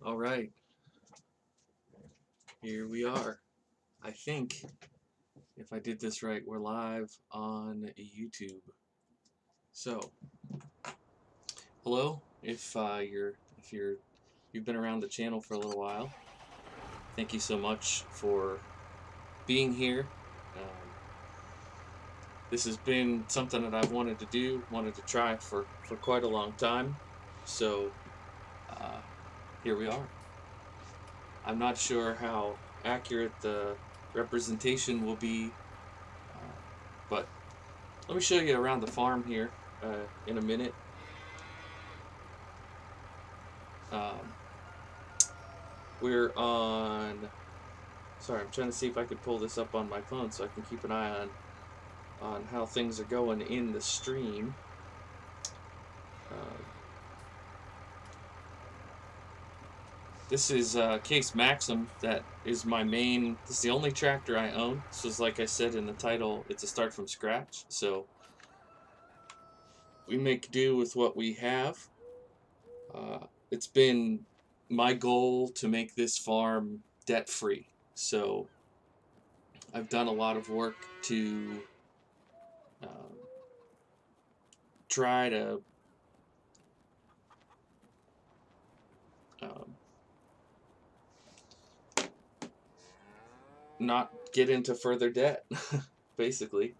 All right, here we are. I think if I did this right, we're live on YouTube. So, hello. If you've been around the channel for a little while, thank you so much for being here. Um, this has been something that I've wanted to do, wanted to try for quite a long time. So, uh, here we are. I'm not sure how accurate the representation will be, uh, but let me show you around the farm here in a minute. Um, we're on. Sorry, I'm trying to see if I could pull this up on my phone so I can keep an eye on how things are going in the stream. Uh, this is Case Maxim. That is my main. This is the only tractor I own. This is, like I said in the title, it's a start from scratch. So we make do with what we have. It's been my goal to make this farm debt free. So I've done a lot of work to um, try to um, not get into further debt, basically.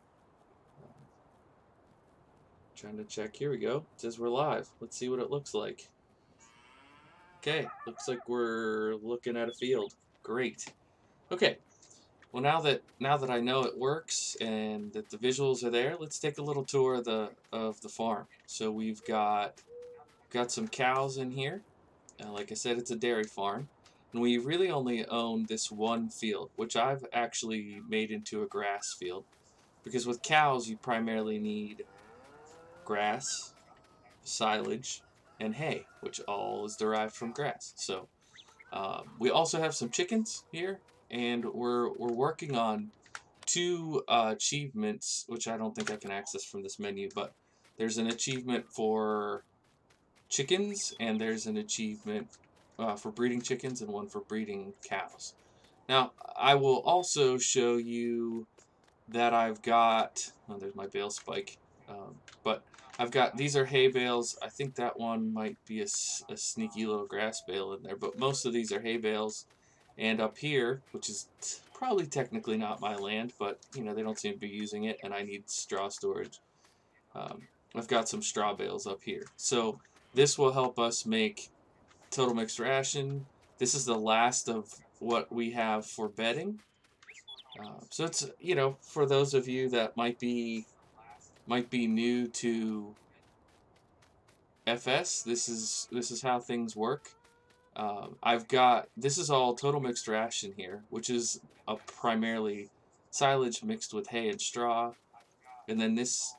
Trying to check. Here we go. It says we're live. Let's see what it looks like. Okay, looks like we're looking at a field. Great. Okay. Well, now that I know it works and that the visuals are there, let's take a little tour of the farm. So we've got some cows in here. Like I said, it's a dairy farm. And we really only own this one field, which I've actually made into a grass field. Because with cows, you primarily need grass, silage, and hay, which all is derived from grass. So we also have some chickens here, and we're working on two achievements, which I don't think I can access from this menu, but there's an achievement for chickens, and there's an achievement for breeding chickens and one for breeding cows. Now, I will also show you that I've got, oh, there's my bale spike, but I've got, these are hay bales. I think that one might be a sneaky little grass bale in there, but most of these are hay bales. And up here, which is probably technically not my land, but you know, they don't seem to be using it, and I need straw storage. Um, I've got some straw bales up here. So this will help us make total mixed ration. This is the last of what we have for bedding. So it's, you know, for those of you that might be new to FS, this is how things work. I've got, this is all total mixed ration here, which is a primarily silage mixed with hay and straw, and then this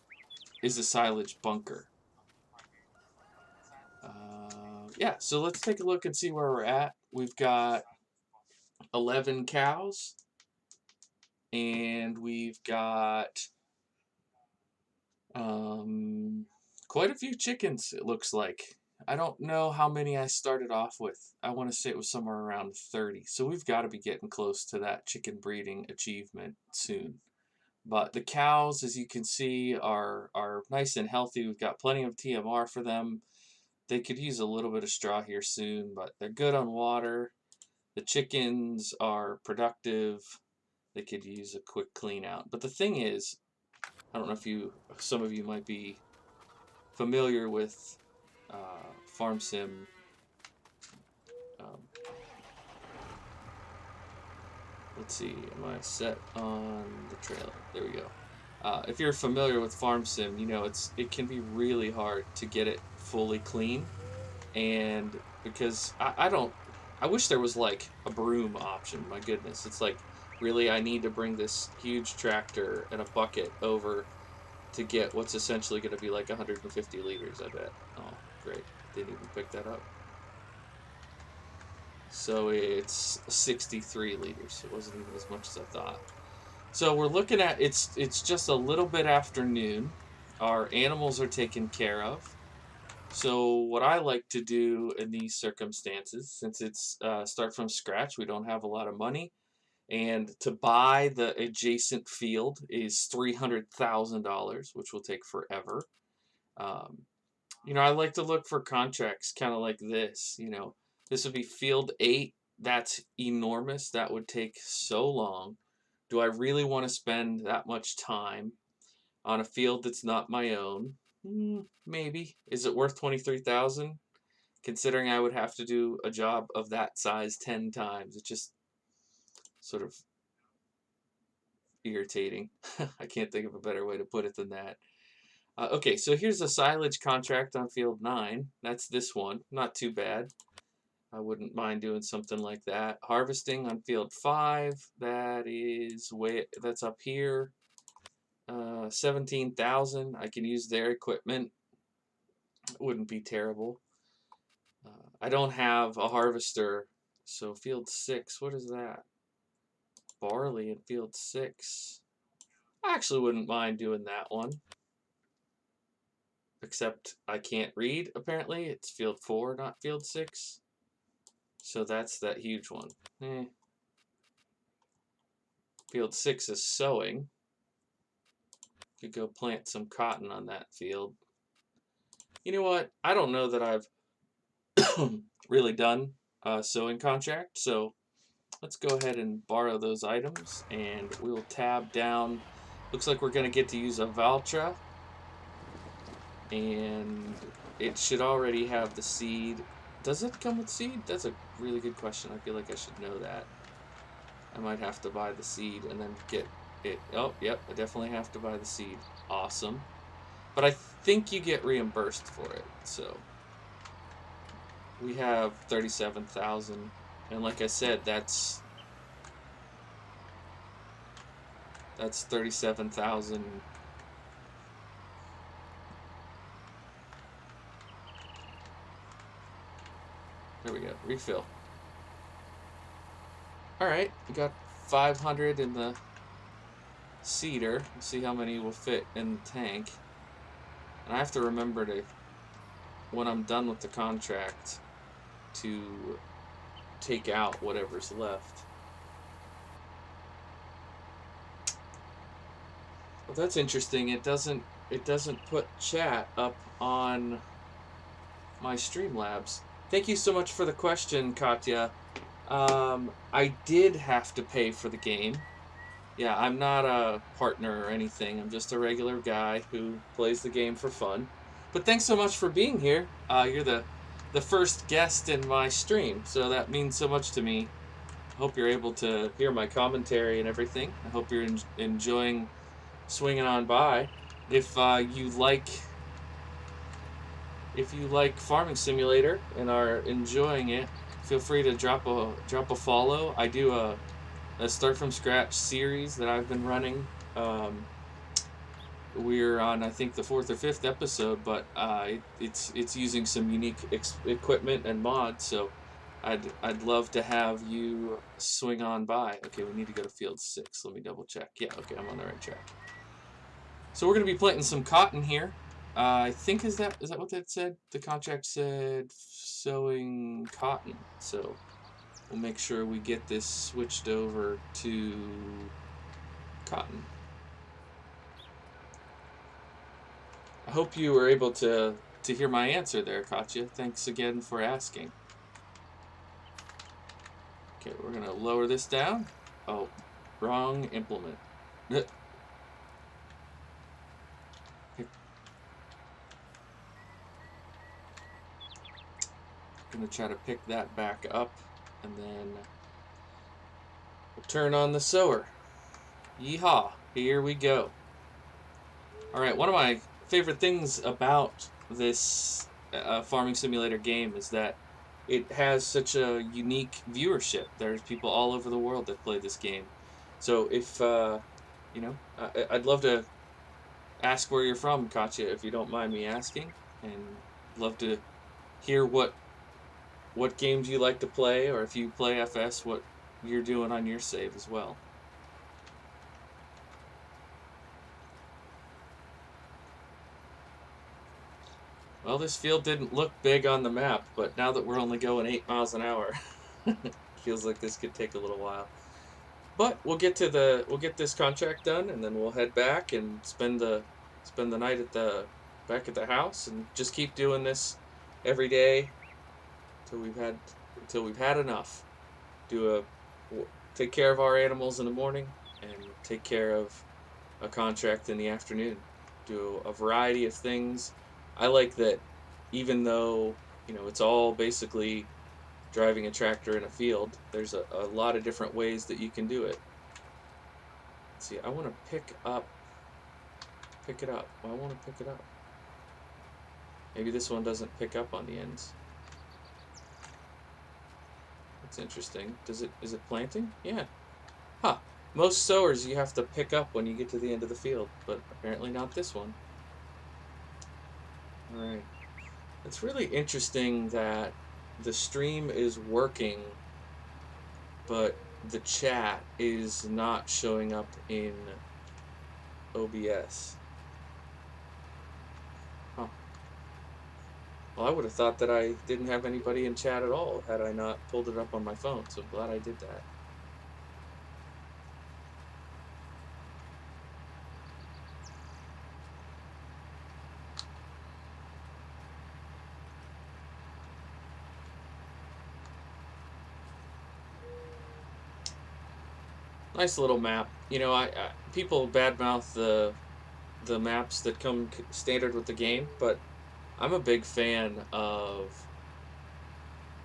is a silage bunker. Yeah, so let's take a look and see where we're at. We've got 11 cows, and we've got quite a few chickens, it looks like. I don't know how many I started off with. I want to say it was somewhere around 30. So we've got to be getting close to that chicken breeding achievement soon. But the cows, as you can see, are nice and healthy. We've got plenty of TMR for them. They could use a little bit of straw here soon, but they're good on water. The chickens are productive. They could use a quick clean out. But the thing is, I don't know if some of you might be familiar with Farm Sim. Um, let's see, am I set on the trailer? There we go. If you're familiar with Farm Sim, you know it can be really hard to get it fully clean, and because I wish there was like a broom option. My goodness, it's like really I need to bring this huge tractor and a bucket over to get what's essentially going to be like 150 liters, I bet. Oh, great. Didn't even pick that up. So it's 63 liters. It wasn't even as much as I thought. So we're looking at, it's just a little bit after noon. Our animals are taken care of. So what I like to do in these circumstances, since it's start from scratch, we don't have a lot of money, and to buy the adjacent field is $300,000, which will take forever. Um, I like to look for contracts kind of like this. This would be field 8. That's enormous. That would take so long. Do I really want to spend that much time on a field that's not my own? Maybe. Is it worth 23,000? Considering I would have to do a job of that size 10 times. It's just sort of irritating. I can't think of a better way to put it than that. Okay, so here's a silage contract on field 9. That's this one. Not too bad. I wouldn't mind doing something like that. Harvesting on field 5. That's up here. 17,000. I can use their equipment. It wouldn't be terrible. I don't have a harvester, so field 6. What is that? Barley in field 6. I actually wouldn't mind doing that one. Except I can't read, apparently. It's field 4, not field 6. So that's that huge one. Field 6 is sowing. Could go plant some cotton on that field. You know what? I don't know that I've really done a sowing contract, so let's go ahead and borrow those items, and we'll tab down. Looks like we're going to get to use a Valtra, and it should already have the seed. Does it come with seed? That's a really good question. I feel like I should know that. I might have to buy the seed and then get it. Oh, yep, I definitely have to buy the seed. Awesome. But I think you get reimbursed for it, so we have 37,000, and like I said, that's 37,000. There we go. Refill. All right, we got 500 in the seeder. Let's see how many will fit in the tank. And I have to remember to, when I'm done with the contract, to take out whatever's left. Well, that's interesting. It doesn't put chat up on my Streamlabs. Thank you so much for the question, Katya. I did have to pay for the game. Yeah, I'm not a partner or anything. I'm just a regular guy who plays the game for fun. But thanks so much for being here. You're the first guest in my stream, so that means so much to me. I hope you're able to hear my commentary and everything. I hope you're enjoying swinging on by. If you like Farming Simulator and are enjoying it, feel free to drop a follow. I do a start from scratch series that I've been running. We're on, I think, the 4th or 5th episode, but it's using some unique equipment and mods. So I'd love to have you swing on by. Okay, we need to go to field 6. Let me double check. Yeah, okay, I'm on the right track. So we're gonna be planting some cotton here. I think is that what that said? The contract said sowing cotton. So we'll make sure we get this switched over to cotton. I hope you were able to hear my answer there, Katya. Thanks again for asking. Okay, we're gonna lower this down. Oh, wrong implement. Gonna try to pick that back up, and then we'll turn on the sower. Yeehaw! Here we go. All right, one of my favorite things about this farming simulator game is that it has such a unique viewership. There's people all over the world that play this game. So if I'd love to ask where you're from, Katya, if you don't mind me asking, and love to hear what games you like to play, or if you play FS, what you're doing on your save as well. Well, this field didn't look big on the map, but now that we're only going 8 miles an hour, feels like this could take a little while. But we'll get this contract done, and then we'll head back and spend the night at the back at the house, and just keep doing this every day till we've had enough. Do a take care of our animals in the morning, and take care of a contract in the afternoon. Do a variety of things. I like that, even though it's all basically driving a tractor in a field. There's a lot of different ways that you can do it. Let's see, I want to pick it up. Well, I want to pick it up. Maybe this one doesn't pick up on the ends. That's interesting. Is it planting? Yeah. Huh. Most sowers you have to pick up when you get to the end of the field, but apparently not this one. All right. It's really interesting that the stream is working, but the chat is not showing up in OBS. Huh. Well, I would have thought that I didn't have anybody in chat at all had I not pulled it up on my phone, so I'm glad I did that. Nice little map. People badmouth the maps that come standard with the game, but I'm a big fan of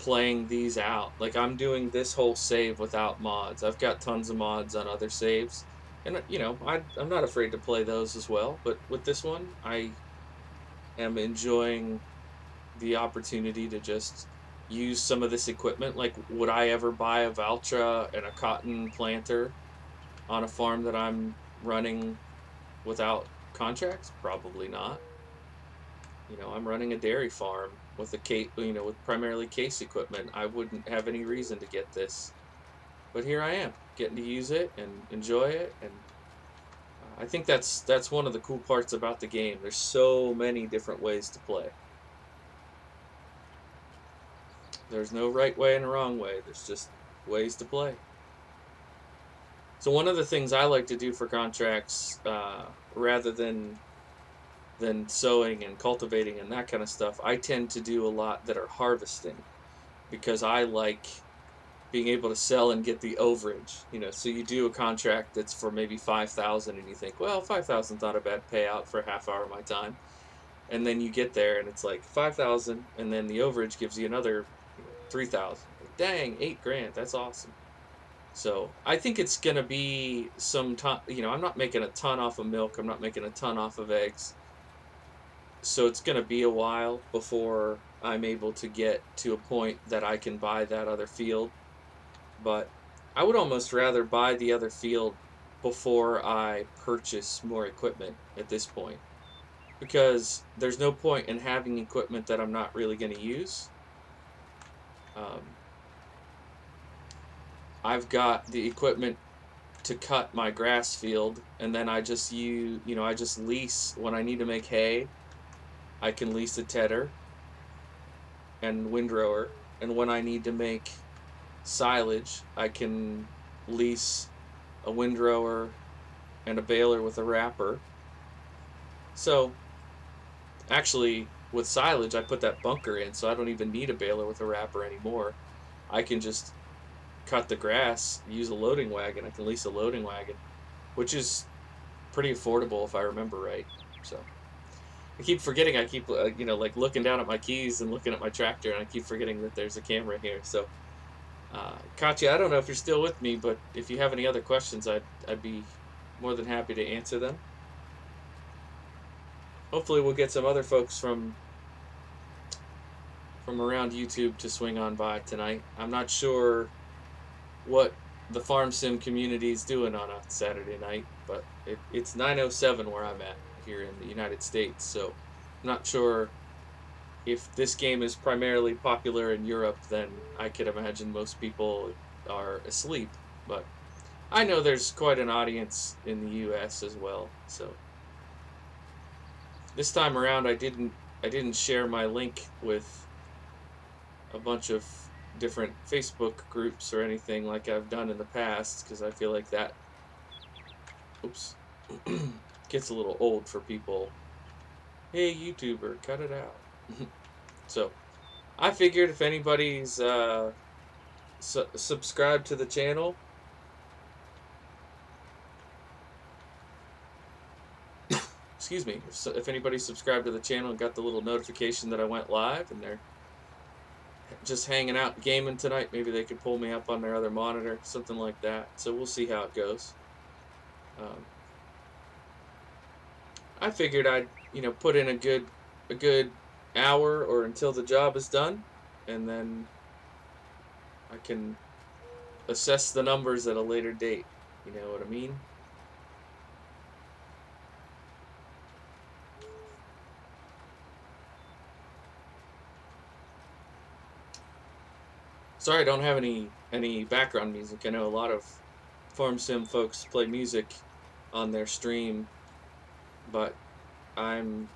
playing these out. Like, I'm doing this whole save without mods. I've got tons of mods on other saves, and I'm not afraid to play those as well. But with this one, I am enjoying the opportunity to just use some of this equipment. Like, would I ever buy a Valtra and a cotton planter on a farm that I'm running without contracts? Probably not. I'm running a dairy farm with with primarily case equipment. I wouldn't have any reason to get this, but here I am, getting to use it and enjoy it. And I think that's one of the cool parts about the game. There's so many different ways to play. There's no right way and a wrong way. There's just ways to play. So one of the things I like to do for contracts, rather than sowing and cultivating and that kind of stuff, I tend to do a lot that are harvesting, because I like being able to sell and get the overage. So you do a contract that's for maybe 5,000, and you think, well, 5,000's not a bad payout for a half hour of my time. And then you get there and it's like 5,000, and then the overage gives you another 3,000. Dang, 8 grand. That's awesome. So I think it's gonna be some ton. I'm not making a ton off of milk. I'm not making a ton off of eggs. So it's gonna be a while before I'm able to get to a point that I can buy that other field. But I would almost rather buy the other field before I purchase more equipment at this point, because there's no point in having equipment that I'm not really going to use. I've got the equipment to cut my grass field, and then I just I just lease when I need to make hay. I can lease a tedder and windrower, and when I need to make silage, I can lease a windrower and a baler with a wrapper. So actually, with silage, I put that bunker in, so I don't even need a baler with a wrapper anymore. I can just cut the grass, use a loading wagon. I can lease a loading wagon, which is pretty affordable if I remember right. So I keep forgetting. I keep like looking down at my keys and looking at my tractor, and I keep forgetting that there's a camera here. So Katya, I don't know if you're still with me, but if you have any other questions, I'd be more than happy to answer them. Hopefully we'll get some other folks from around YouTube to swing on by tonight. I'm not sure what the farm sim community is doing on a Saturday night, but it's 9:07 where I'm at here in the United States, so I'm not sure if this game is primarily popular in Europe. Then I could imagine most people are asleep, but I know there's quite an audience in the US as well. So this time around I didn't didn't share my link with a bunch of different Facebook groups or anything like I've done in the past, because I feel like that, oops, gets a little old for people. Hey, YouTuber, cut it out. So I figured if anybody's subscribed to the channel, excuse me, if anybody subscribed to the channel and got the little notification that I went live and they're just hanging out gaming tonight, maybe they could pull me up on their other monitor, something like that. So we'll see how it goes. I figured I'd, put in a good hour or until the job is done, and then I can assess the numbers at a later date. You know what I mean? Sorry, I don't have any background music. I know a lot of farm sim folks play music on their stream, but I'm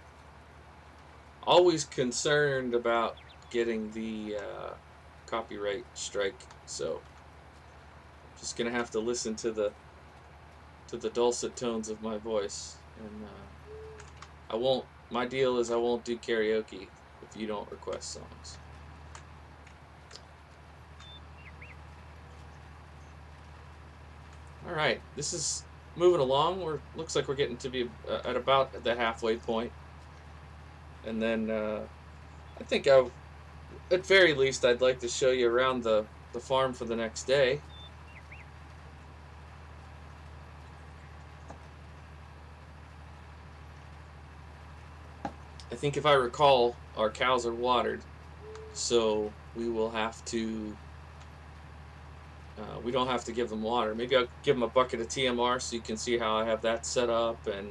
always concerned about getting the copyright strike. So just gonna have to listen to the dulcet tones of my voice, and I won't. My deal is I won't do karaoke if you don't request songs. All right, this is moving along. Looks like we're getting to be at about the halfway point, and then I think at very least I'd like to show you around the farm for the next day. I think if I recall, our cows are watered, so we will have to. We don't have to give them water. Maybe I'll give them a bucket of TMR so you can see how I have that set up, and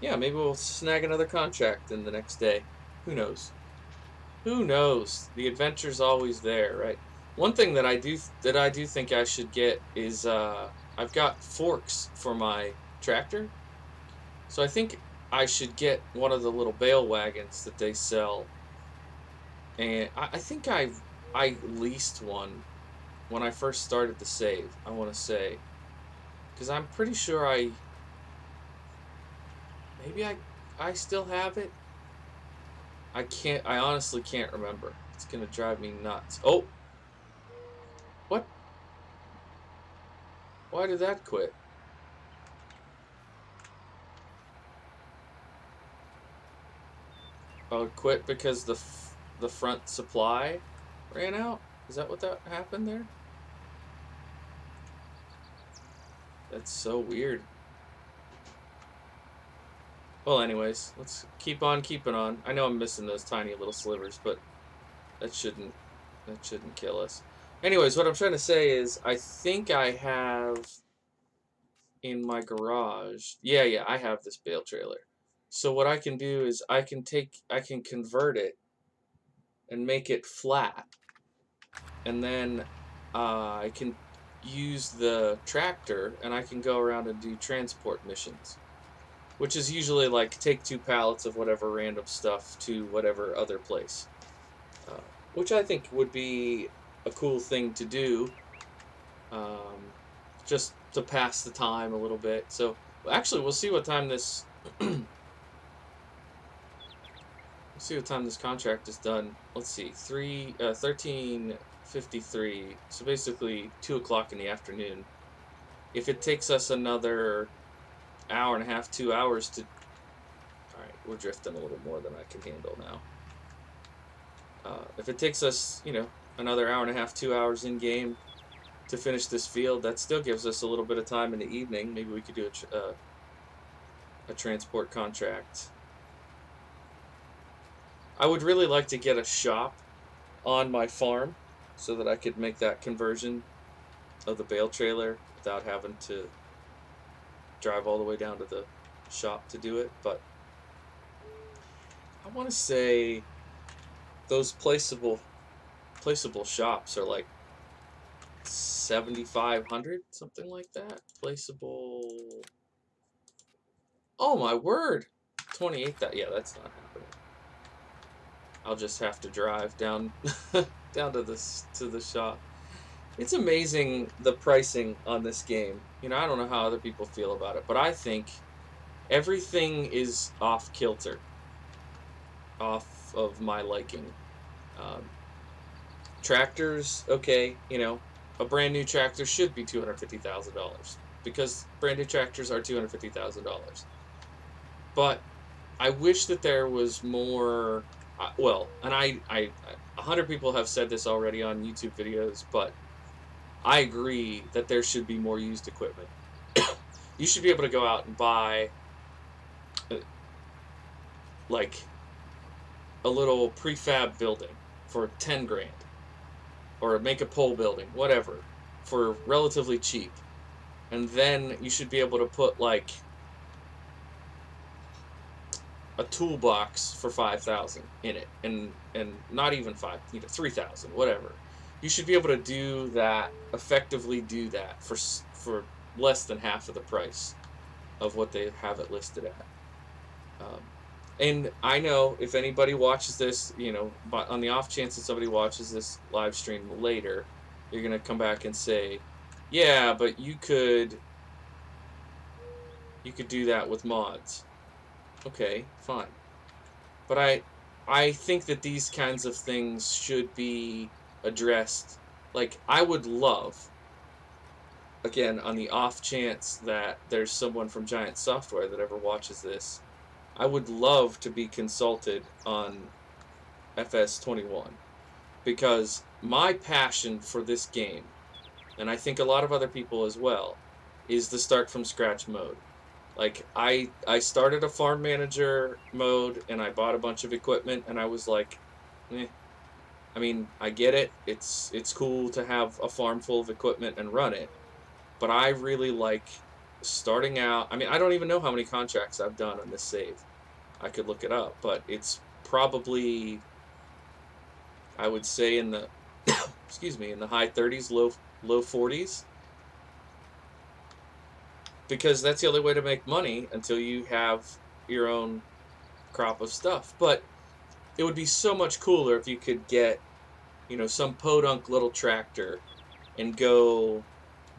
yeah, maybe we'll snag another contract in the next day. Who knows? Who knows? The adventure's always there, right? One thing that I do think I should get is I've got forks for my tractor, so I think I should get one of the little bale wagons that they sell, and I think I leased one when I first started the save. I want to say, because I'm pretty sure maybe I still have it. I honestly can't remember. It's gonna drive me nuts. Oh, what? Why did that quit? Oh, it quit because the front supply ran out? Is that what that happened there? That's so weird. Well, anyways, let's keep on keeping on. I know I'm missing those tiny little slivers, but that shouldn't kill us. Anyways, what I'm trying to say is I think I have in my garage. Yeah, I have this bale trailer. So what I can do is I can convert it and make it flat, and then I can use the tractor and I can go around and do transport missions, which is usually like take 2 pallets of whatever random stuff to whatever other place, which I think would be a cool thing to do, um, just to pass the time a little bit. So actually, we'll see what time this we'll see what time this contract is done. Let's see, 13:53. So basically 2 o'clock in the afternoon. If it takes us another hour and a half, 2 hours to, all right, we're drifting a little more than I can handle now. If it takes us, another hour and a half, 2 hours in game to finish this field, that still gives us a little bit of time in the evening. Maybe we could do a transport contract. I would really like to get a shop on my farm so that I could make that conversion of the bale trailer without having to drive all the way down to the shop to do it. But I want to say those placeable shops are like 7,500, something like that. Placeable. Oh my word! 28. Yeah, that's not happening. I'll just have to drive down down to the shop. It's amazing the pricing on this game. You know, I don't know how other people feel about it, but I think everything is off kilter, off of my liking. Um, Tractors, okay, you know, a brand new tractor should be $250,000 because brand new tractors are $250,000. But I wish that there was more. Well, and 100 people have said this already on YouTube videos, but I agree that there should be more used equipment. You should be able to go out and buy uh, like a little prefab building for 10 grand, or make a pole building, whatever, for relatively cheap. And then you should be able to put like a toolbox for 5,000 in it, and not even 5, 3,000, whatever. You should be able to do that effectively. Do that for less than half of the price of what they have it listed at. Um, and I know if anybody watches this, but on the off chance that somebody watches this live stream later, you're gonna come back and say, "Yeah, but you could do that with mods." Okay, fine. But I think that these kinds of things should be addressed. Like, I would love, again, on the off chance that there's someone from Giant Software that ever watches this, I would love to be consulted on FS21, because my passion for this game, and I think a lot of other people as well, is the start from scratch mode. Like, I started a farm manager mode and I bought a bunch of equipment and I was like, eh. I mean, I get it. It's cool to have a farm full of equipment and run it, but I really like starting out. I mean, I don't even know how many contracts I've done on this save. I could look it up, but it's probably, I would say, in the excuse me, in the high 30s, low 40s, because that's the only way to make money until you have your own crop of stuff. But it would be so much cooler if you could get, some podunk little tractor and go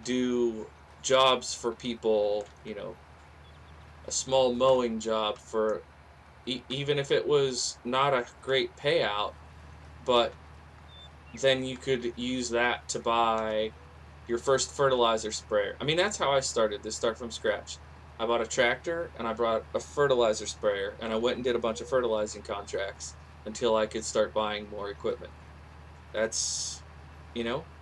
do jobs for people, a small mowing job for, even if it was not a great payout, but then you could use that to buy your first fertilizer sprayer. I mean, that's how I started this start from scratch. I bought a tractor and I bought a fertilizer sprayer and I went and did a bunch of fertilizing contracts until I could start buying more equipment. That's,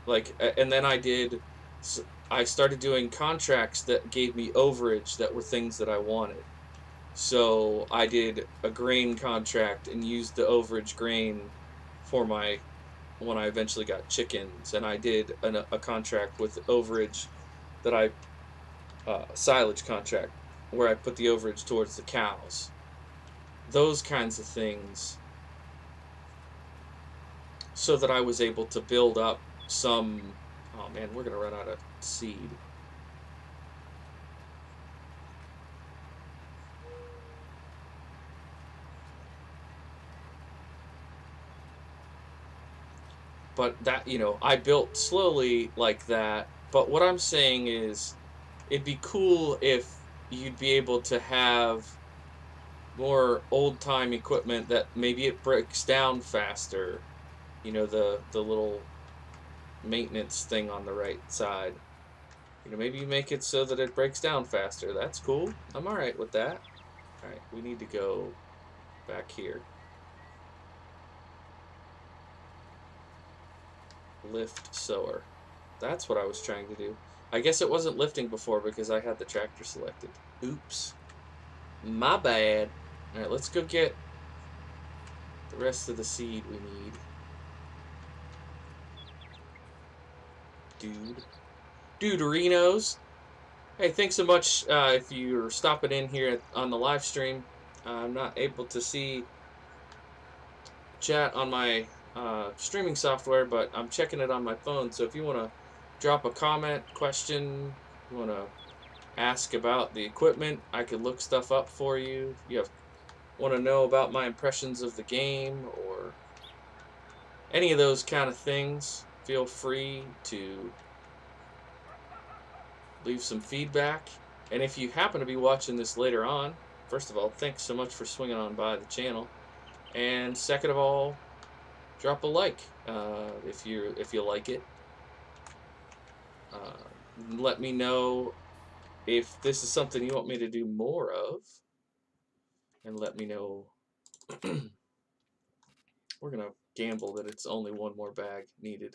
like, and then I started doing contracts that gave me overage that were things that I wanted. So I did a grain contract and used the overage grain for when I eventually got chickens, and I did a contract with overage that silage contract, where I put the overage towards the cows. Those kinds of things, so that I was able to build up some. Oh man, we're gonna run out of seed. But that, I built slowly like that. But what I'm saying is, it'd be cool if you'd be able to have more old time equipment that maybe it breaks down faster. The little maintenance thing on the right side. Maybe you make it so that it breaks down faster. That's cool. I'm all right with that. All right, we need to go back here. Lift sower. That's what I was trying to do. I guess it wasn't lifting before because I had the tractor selected. Oops. My bad. All right, let's go get the rest of the seed we need. Duderinos. Hey, thanks so much if you're stopping in here on the live stream. I'm not able to see chat on my streaming software, but I'm checking it on my phone. So if you want to drop a comment, question, you want to ask about the equipment, I could look stuff up for you. You have want to know about my impressions of the game or any of those kind of things, feel free to leave some feedback. And if you happen to be watching this later on, first of all, thanks so much for swinging on by the channel. And second of all, drop a like if you like it. Let me know if this is something you want me to do more of, and let me know. We're gonna gamble that it's only one more bag needed.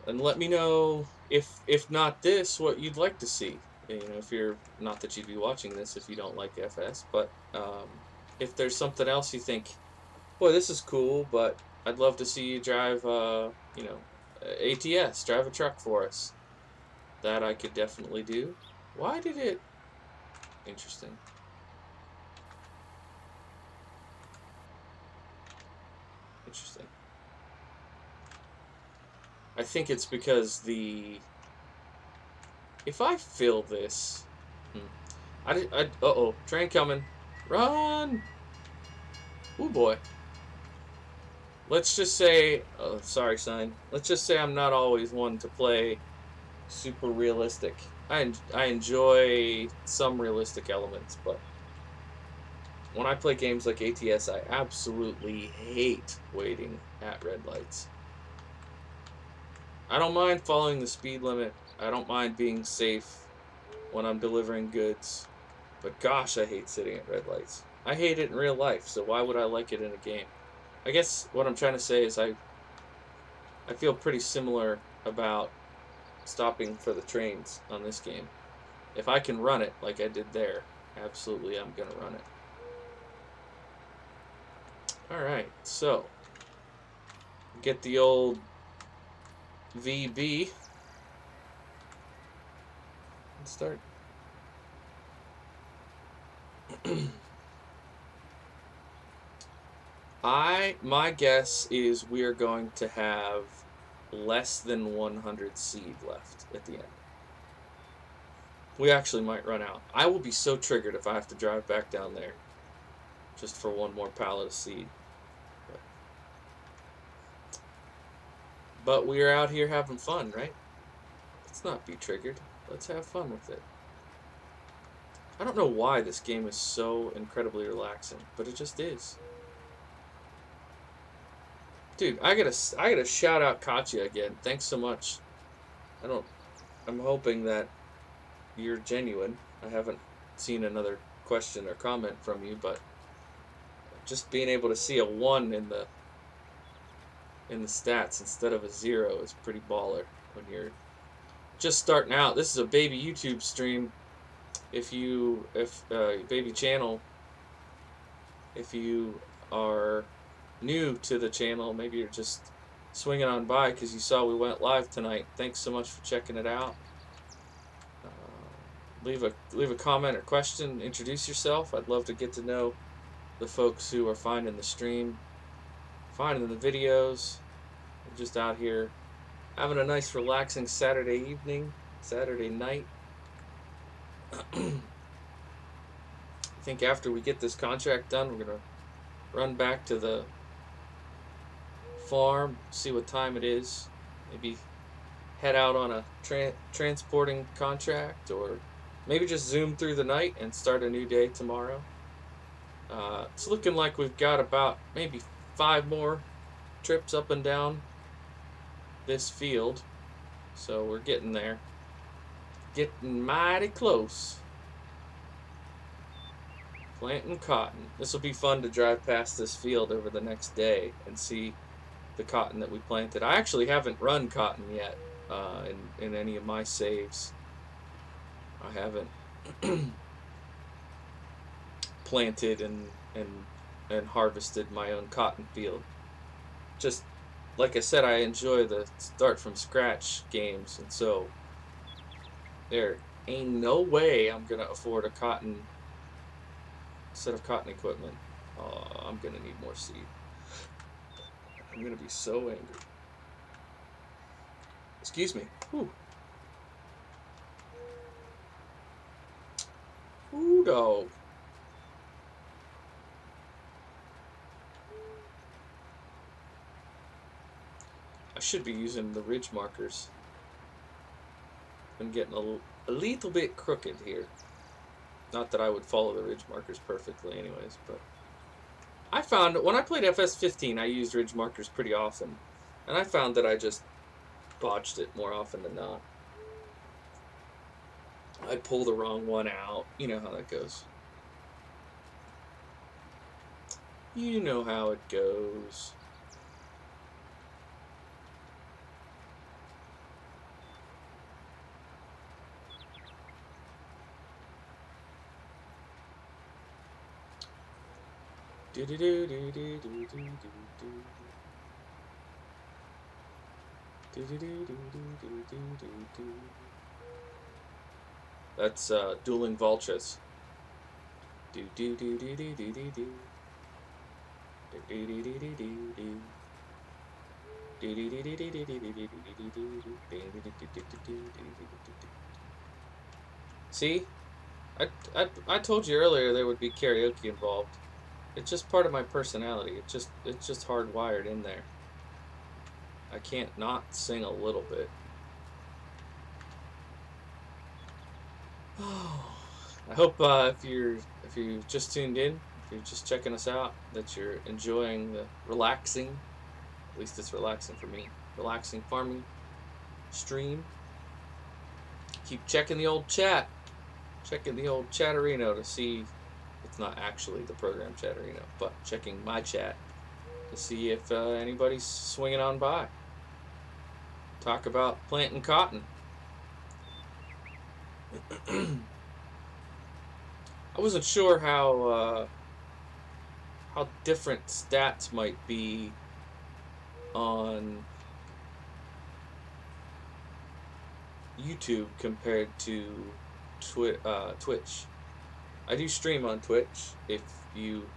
And let me know if not this, what you'd like to see. You know, if you're not that you'd be watching this if you don't like FS, but if there's something else you think, boy, this is cool, but I'd love to see you drive, you know, ATS, drive a truck for us. That I could definitely do. Why did it? Interesting. Interesting. I think it's because if I fill this, uh-oh, train coming. Run! Oh boy. Let's just say, oh, sorry, sign. Let's just say I'm not always one to play super realistic. I enjoy some realistic elements, but when I play games like ATS, I absolutely hate waiting at red lights. I don't mind following the speed limit. I don't mind being safe when I'm delivering goods. But gosh, I hate sitting at red lights. I hate it in real life, so why would I like it in a game? I guess what I'm trying to say is I feel pretty similar about stopping for the trains on this game. If I can run it like I did there, absolutely I'm going to run it. Alright, so get the old VB. Let's start. My guess is we are going to have less than 100 seed left at the end. We actually might run out. I will be so triggered if I have to drive back down there just for one more pallet of seed. But we are out here having fun, right? Let's not be triggered. Let's have fun with it. I don't know why this game is so incredibly relaxing, but it just is. Dude, I gotta shout out Katya again. Thanks so much. I'm hoping that you're genuine. I haven't seen another question or comment from you, but just being able to see a 1 in the stats instead of a 0 is pretty baller when you're just starting out. This is a baby YouTube stream. If baby channel, if you are new to the channel, maybe you're just swinging on by because you saw we went live tonight. Thanks so much for checking it out. Leave a comment or question. Introduce yourself. I'd love to get to know the folks who are finding the stream, finding the videos. We're just out here having a nice relaxing Saturday evening, Saturday night. I think after we get this contract done, we're gonna run back to the farm, see what time it is, maybe head out on a transporting contract, or maybe just zoom through the night and start a new day tomorrow. It's looking like we've got about maybe 5 more trips up and down this field, so we're getting there, getting mighty close. Planting cotton. This will be fun to drive past this field over the next day and see the cotton that we planted. I actually haven't run cotton yet in any of my saves. I haven't planted and harvested my own cotton field. Just like I said, I enjoy the start from scratch games, and so there ain't no way I'm gonna afford a set of cotton equipment. I'm gonna need more seed. I'm gonna be so angry. Excuse me. Whew. Ooh. Ooh, dog. I should be using the ridge markers. I'm getting a little bit crooked here. Not that I would follow the ridge markers perfectly anyways, but I found when I played FS15, I used ridge markers pretty often. And I found that I just botched it more often than not. I'd pull the wrong one out. You know how that goes. You know how it goes. Do do do do do do do do. Do do do do do do do do. That's dueling vultures. Do do do do do do do do. Do do do do do do. See, I told you earlier there would be karaoke involved. It's just part of my personality. It's just hardwired in there. I can't not sing a little bit. I hope if you just tuned in, if you're just checking us out, that you're enjoying the relaxing. At least it's relaxing for me. Relaxing farming stream. Keep checking the old chat. Checking the old Chatterino to see. It's not actually the program Chatterino, but checking my chat to see if anybody's swinging on by. Talk about planting cotton. I wasn't sure how different stats might be on YouTube compared to Twitch. I do stream on Twitch if you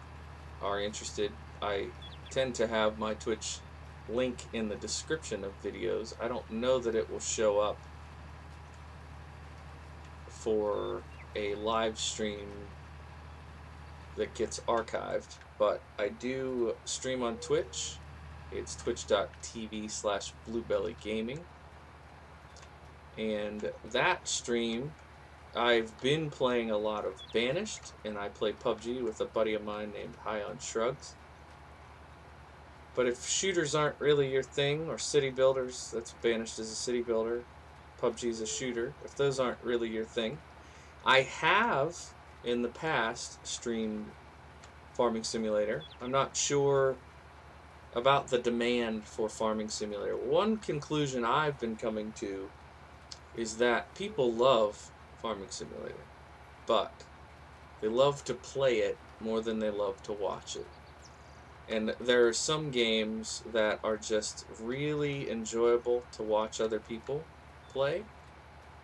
are interested. I tend to have my Twitch link in the description of videos. I don't know that it will show up for a live stream that gets archived, but I do stream on Twitch. It's twitch.tv/bluebellygaming. And that stream, I've been playing a lot of Banished, and I play PUBG with a buddy of mine named High on Shrugs. But if shooters aren't really your thing, or city builders, that's Banished is a city builder, PUBG is a shooter, if those aren't really your thing, I have in the past streamed Farming Simulator. I'm not sure about the demand for Farming Simulator. One conclusion I've been coming to is that people love Farming Simulator, but they love to play it more than they love to watch it. And there are some games that are just really enjoyable to watch other people play,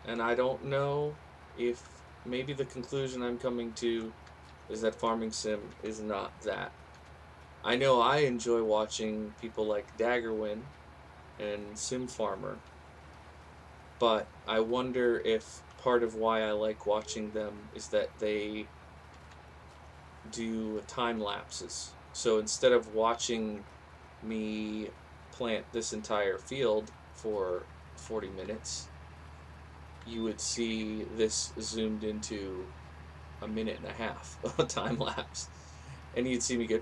and I don't know if maybe the conclusion I'm coming to is that Farming Sim is not that. I know I enjoy watching people like Daggerwin and Sim Farmer, but I wonder if part of why I like watching them is that they do time lapses. So instead of watching me plant this entire field for 40 minutes, you would see this zoomed into a minute and a half of a time lapse. And you'd see me go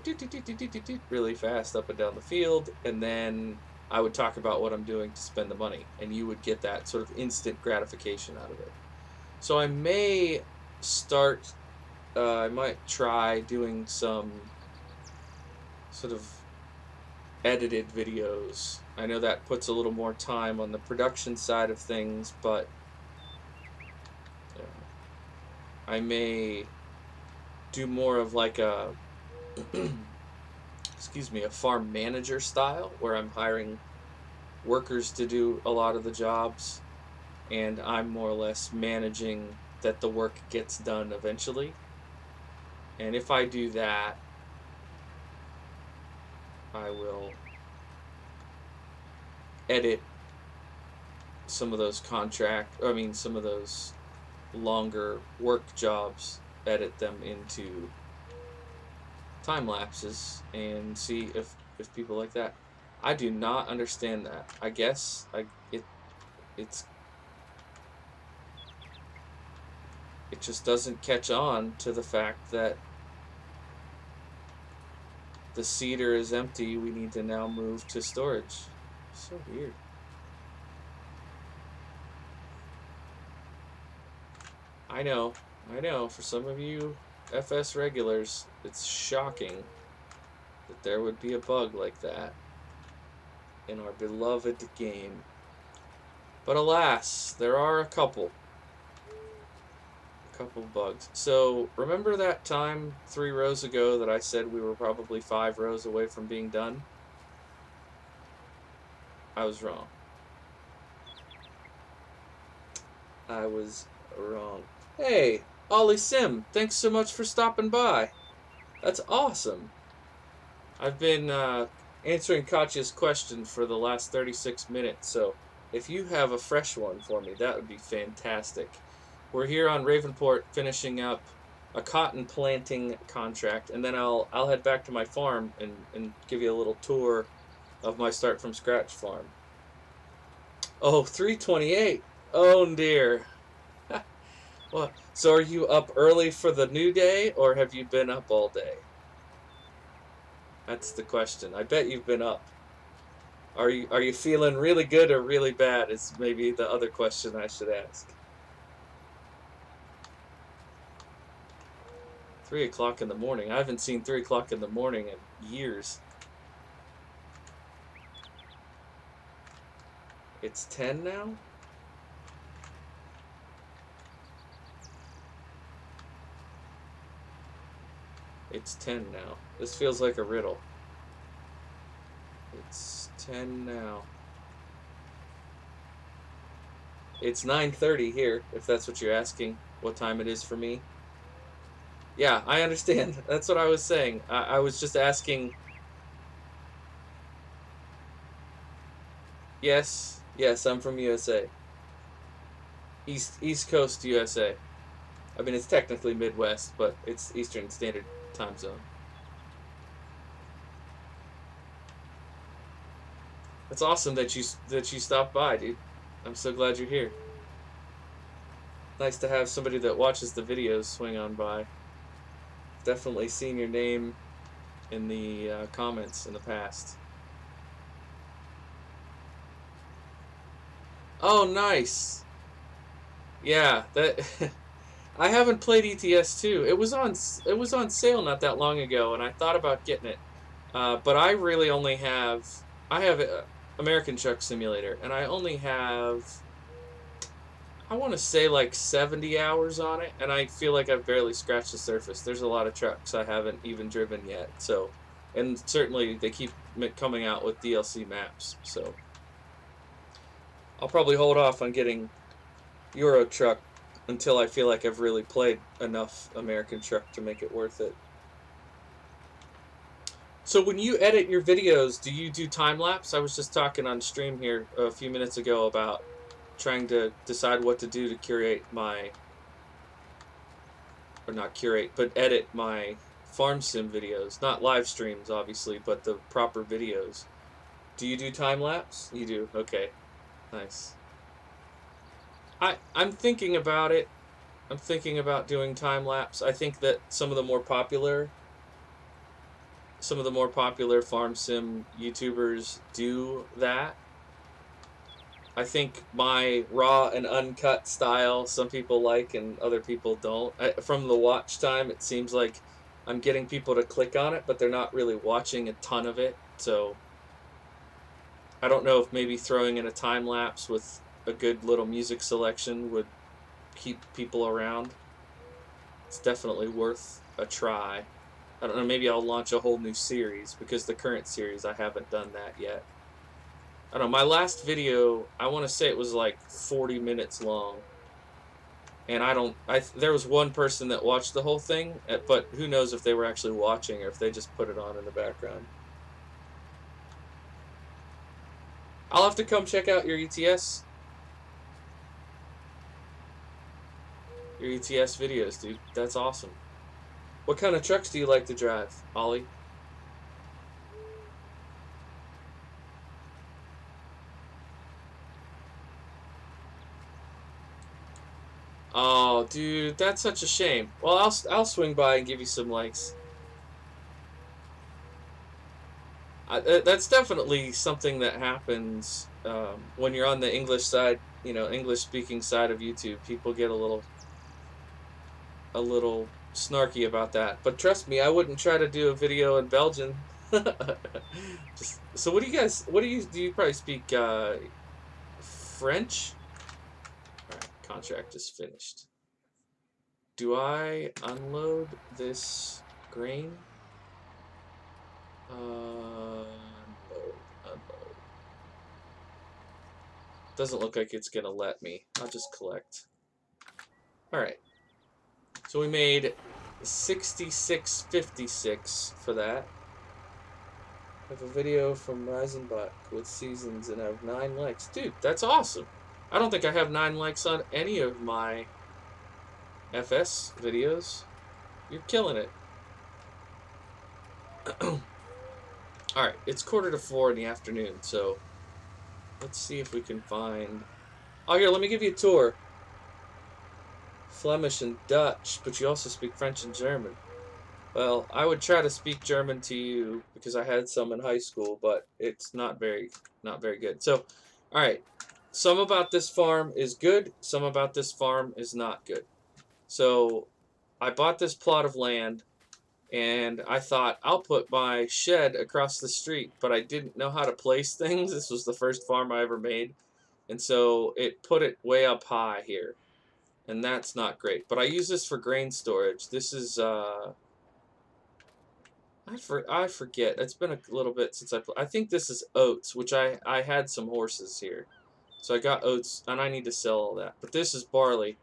really fast up and down the field, and then I would talk about what I'm doing to spend the money, and you would get that sort of instant gratification out of it. So I may start, I might try doing some sort of edited videos. I know that puts a little more time on the production side of things, but I may do more of like a excuse me, a farm manager style where I'm hiring workers to do a lot of the jobs, and I'm more or less managing that the work gets done eventually. And if I do that, I will edit some of those some of those longer work jobs edit them into time lapses and see if people like that. I do not understand that. I guess it's it just doesn't catch on to the fact that the seeder is empty. We need to now move to storage. So weird. I know, I know. For some of you FS regulars, it's shocking that there would be a bug like that in our beloved game. But alas, there are a couple bugs. So remember that time 3 rows ago that I said we were probably 5 rows away from being done? I was wrong. I was wrong. Hey, Ollie Sim, thanks so much for stopping by. That's awesome. I've been answering Katya's question for the last 36 minutes, so if you have a fresh one for me, that would be fantastic. We're here on Ravenport finishing up a cotton planting contract, and then I'll head back to my farm and give you a little tour of my start from scratch farm. Oh, 3:28. Oh dear. Well, so are you up early for the new day, or have you been up all day? That's the question. I bet you've been up. Are you feeling really good or really bad? Is maybe the other question I should ask. 3 o'clock in the morning. I haven't seen 3 o'clock in the morning in years. It's 10 now? It's 10 now. This feels like a riddle. It's 10 now. It's 9:30 here, if that's what you're asking, what time it is for me. Yeah, I understand. That's what I was saying. I was just asking. Yes, yes, I'm from USA. East Coast USA. I mean, it's technically Midwest, but it's Eastern Standard Time Zone. It's awesome that you stopped by, dude. I'm so glad you're here. Nice to have somebody that watches the videos swing on by. Definitely seen your name in the comments in the past. Oh, nice. Yeah, that I haven't played ETS 2. It was on sale not that long ago, and I thought about getting it. But I really only have American Truck Simulator, and I only have I want to say like 70 hours on it, and I feel like I've barely scratched the surface. There's a lot of trucks I haven't even driven yet, so and certainly they keep coming out with DLC maps, so I'll probably hold off on getting Euro Truck until I feel like I've really played enough American Truck to make it worth it. So when you edit your videos, do you do time lapse? I was just talking on stream here a few minutes ago about trying to decide what to do to curate my, or not curate, but edit my farm sim videos. Not live streams, obviously, but the proper videos. Do you do time lapse? You do. Okay. Nice. I'm thinking about it. I'm thinking about doing time lapse. I think that some of the more popular farm sim YouTubers do that. I think my raw and uncut style some people like and other people don't. From the watch time, it seems like I'm getting people to click on it, but they're not really watching a ton of it. So I don't know if maybe throwing in a time lapse with a good little music selection would keep people around. It's definitely worth a try. I don't know, maybe I'll launch a whole new series because the current series I haven't done that yet. I don't know, my last video, I want to say it was like 40 minutes long. And there was one person that watched the whole thing, but who knows if they were actually watching or if they just put it on in the background. I'll have to come check out your ETS. your ETS videos, dude. That's awesome. What kind of trucks do you like to drive, Ollie? Oh, dude, that's such a shame. Well, I'll swing by and give you some likes. That's definitely something that happens when you're on the English side, English speaking side of YouTube. People get a little snarky about that. But trust me, I wouldn't try to do a video in Belgian. Just so, what do you guys? What do you probably speak French? All right, contract is finished. Do I unload this grain? Unload. Doesn't look like it's gonna let me. I'll just collect. All right. So we made 66.56 for that. I have a video from Reisenbach with seasons and I have 9 likes. Dude, that's awesome. I don't think I have 9 likes on any of my FS videos. You're killing it. Alright, it's 3:45 in the afternoon, so let's see if we can find... Oh, here, let me give you a tour. Flemish and Dutch, but you also speak French and German. Well, I would try to speak German to you because I had some in high school, but it's not very good. So, all right, some about this farm is good, some about this farm is not good. So, I bought this plot of land and I thought I'll put my shed across the street, but I didn't know how to place things. This was the first farm I ever made, and so it put it way up high here, and that's not great. But I use this for grain storage. This is I forget. It's been a little bit since I think this is oats, which I had some horses here. So I got oats, and I need to sell all that. But this is barley,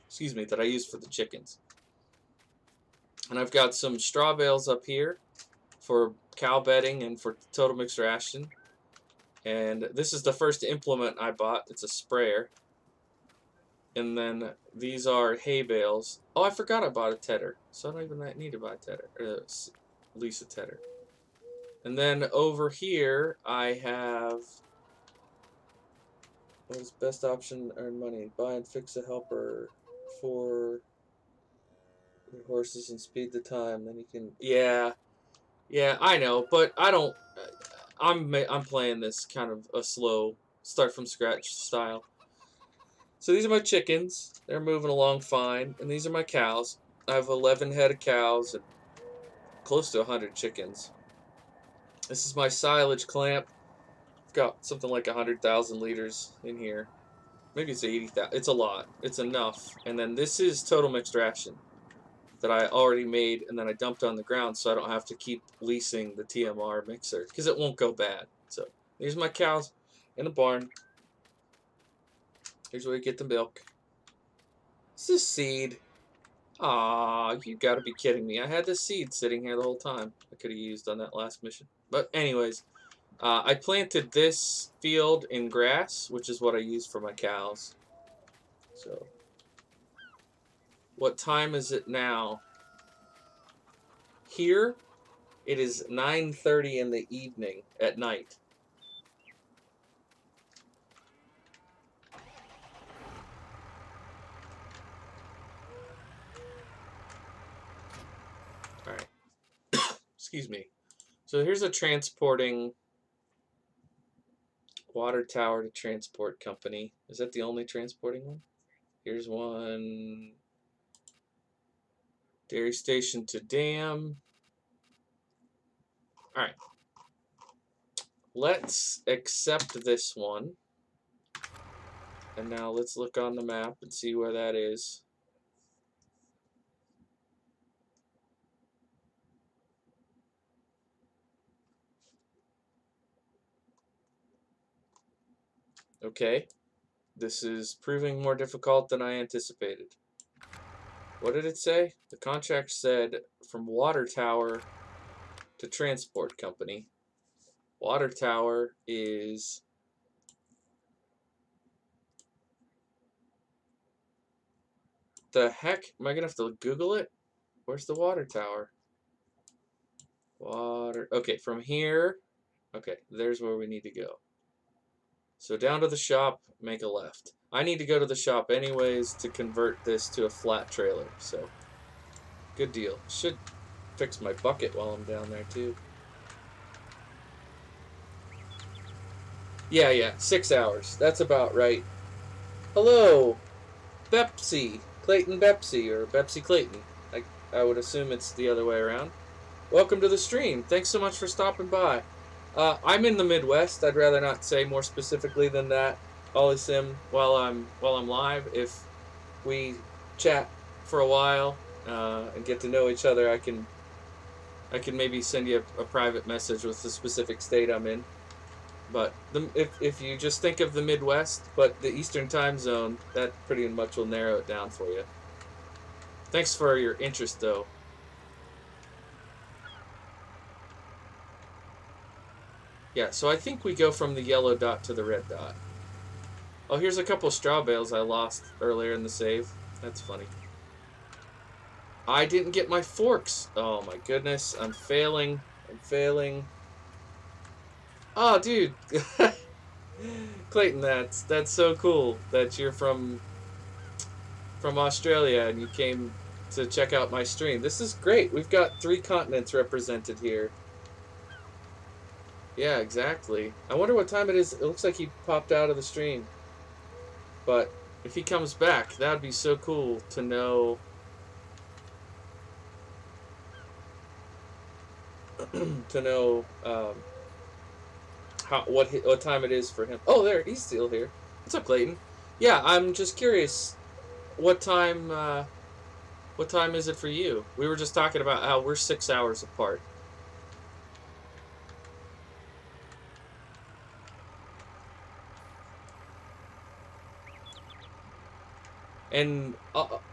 excuse me, that I use for the chickens. And I've got some straw bales up here for cow bedding and for total mixed ration. And this is the first implement I bought. It's a sprayer. And then these are hay bales. Oh, I forgot I bought a tedder. So I don't even need to buy a tedder. Lease a tedder. And then over here, I have... What is best option to earn money? Buy and fix a helper for your horses and speed the time. Then you can... Yeah, I know, but I don't... I'm playing this kind of a slow, start from scratch style. So these are my chickens. They're moving along fine. And these are my cows. I have 11 head of cows and close to 100 chickens. This is my silage clamp. I've got something like 100,000 liters in here. Maybe it's 80,000. It's a lot. It's enough. And then this is total mixed ration that I already made and then I dumped on the ground so I don't have to keep leasing the TMR mixer because it won't go bad. So here's my cows in the barn. Here's where you get the milk. This is seed. Aw, you gotta be kidding me. I had this seed sitting here the whole time. I could have used on that last mission. But anyways, I planted this field in grass, which is what I use for my cows. So, what time is it now? Here, it is 9:30 in the evening at night. All right. Excuse me. So here's a transporting water tower to transport company. Is that the only transporting one? Here's one. Dairy station to dam. All right. Let's accept this one. And now let's look on the map and see where that is. Okay. This is proving more difficult than I anticipated. What did it say? The contract said from water tower to transport company. Water tower is... the heck? Am I gonna have to Google it? Where's the water tower? Water. Okay, from here. Okay, there's where we need to go. So down to the shop, make a left. I need to go to the shop anyways to convert this to a flat trailer. So, good deal. Should fix my bucket while I'm down there too. Yeah, 6 hours. That's about right. Hello, Bepsy. Clayton Bepsy, or Bepsy Clayton. I would assume it's the other way around. Welcome to the stream. Thanks so much for stopping by. I'm in the Midwest. I'd rather not say more specifically than that. Ollie Sim, while I'm live, if we chat for a while and get to know each other, I can maybe send you a private message with the specific state I'm in. But if you just think of the Midwest, but the Eastern time zone, that pretty much will narrow it down for you. Thanks for your interest, though. Yeah, so I think we go from the yellow dot to the red dot. Oh, here's a couple straw bales I lost earlier in the save. That's funny. I didn't get my forks. Oh my goodness, I'm failing. I'm failing. Oh, dude. Clayton, that's so cool that you're from Australia and you came to check out my stream. This is great. We've got 3 continents represented here. Yeah, exactly. I wonder what time it is. It looks like he popped out of the stream. But if he comes back, that'd be so cool to know. To know what time it is for him. Oh, there, he's still here. What's up, Clayton? Yeah, I'm just curious. What time is it for you? We were just talking about how we're 6 hours apart. And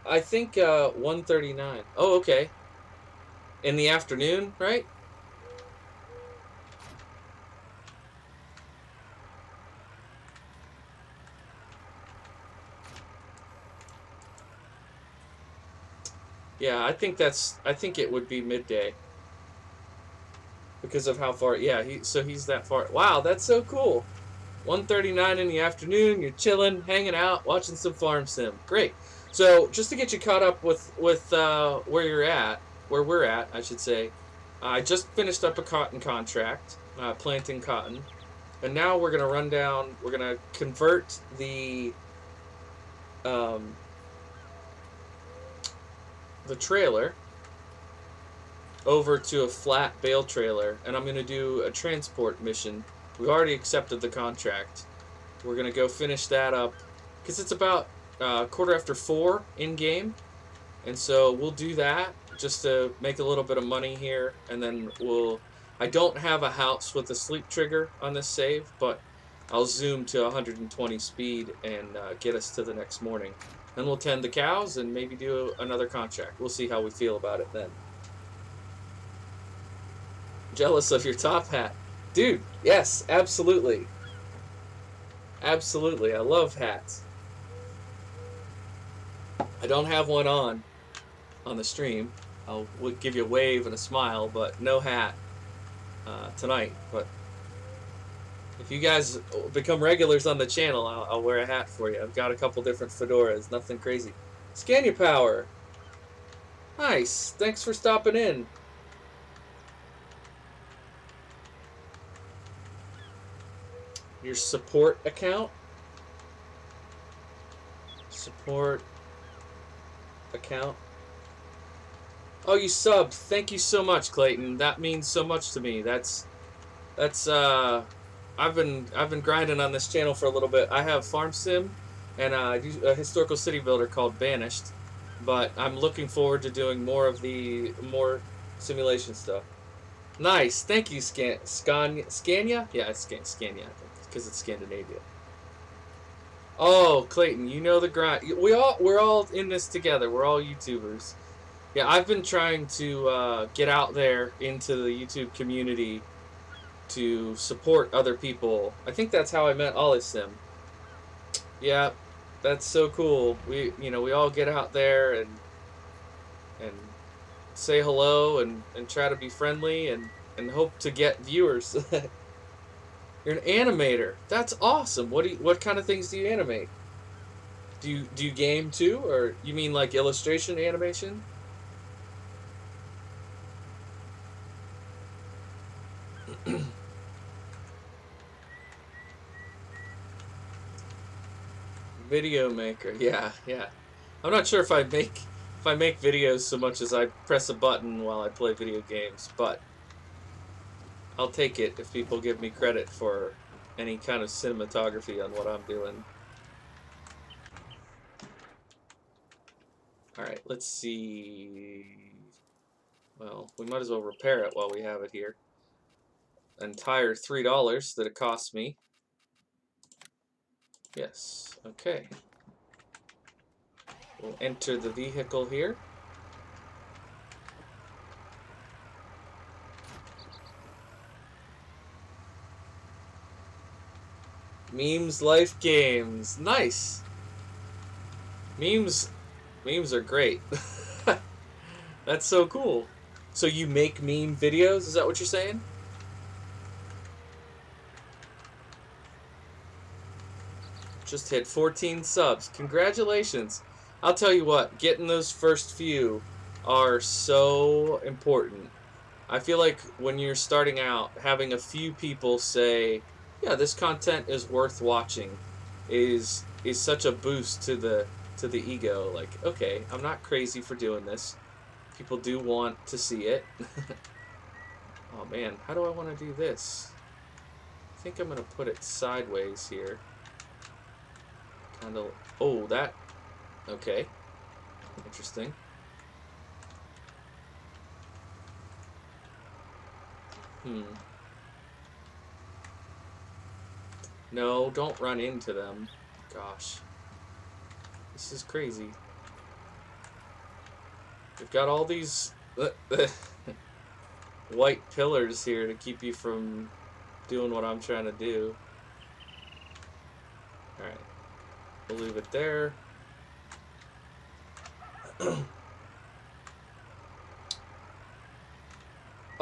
I think 1:39. Oh, okay. In the afternoon, right? Yeah, I think it would be midday. Because of how far. Yeah, he's that far. Wow, that's so cool. 1:39 in the afternoon, you're chilling, hanging out, watching some farm sim. Great. So, just to get you caught up with where we're at, I should say. I just finished up a cotton contract, planting cotton. And now we're going to run down, we're going to convert the trailer over to a flat bale trailer, and I'm going to do a transport mission. We've already accepted the contract. We're going to go finish that up because it's about 4:15 in game, and so we'll do that just to make a little bit of money here, and then I don't have a house with a sleep trigger on this save, but I'll zoom to 120 speed and get us to the next morning. Then we'll tend the cows and maybe do another contract. We'll see how we feel about it then. Jealous of your top hat. Dude, yes, absolutely. Absolutely, I love hats. I don't have one on the stream. I'll give you a wave and a smile, but no hat tonight. But if you guys become regulars on the channel, I'll wear a hat for you. I've got a couple different fedoras, nothing crazy. Scania Power. Nice, thanks for stopping in. Your support account. Support account. Oh, you subbed. Thank you so much, Clayton. That means so much to me. That's I've been grinding on this channel for a little bit. I have Farm Sim and I do a historical city builder called Banished, but I'm looking forward to doing more simulation stuff. Nice. Thank you, Scania? Yeah, it's Scania, I think, because it's Scandinavia. Oh, Clayton, you know the grind. We're all in this together. We're all YouTubers. Yeah, I've been trying to get out there into the YouTube community to support other people. I think that's how I met Ollie Sim. Yeah, That's so cool. We all get out there and say hello and try to be friendly and hope to get viewers. You're an animator. That's awesome. What kind of things do you animate? Do you game too, or you mean like illustration animation? Video maker. Yeah, yeah. I'm not sure if I make videos so much as I press a button while I play video games, but I'll take it if people give me credit for any kind of cinematography on what I'm doing. All right, let's see. Well, we might as well repair it while we have it here. Entire $3 that it cost me. Yes, okay. We'll enter the vehicle here. Memes Life Games. Nice. Memes memes are great. That's so cool. So you make meme videos? Is that what you're saying? Just hit 14 subs. Congratulations. I'll tell you what, getting those first few are so important. I feel like when you're starting out, having a few people say, "Yeah, this content is worth watching," is such a boost to the ego. Like, okay, I'm not crazy for doing this. People do want to see it. Oh man, how do I want to do this? I think I'm gonna put it sideways here. Kind of. Oh, that. Okay, interesting. Hmm. No, don't run into them. Gosh, this is crazy. We've got all these white pillars here to keep you from doing what I'm trying to do. Alright, we'll leave it there.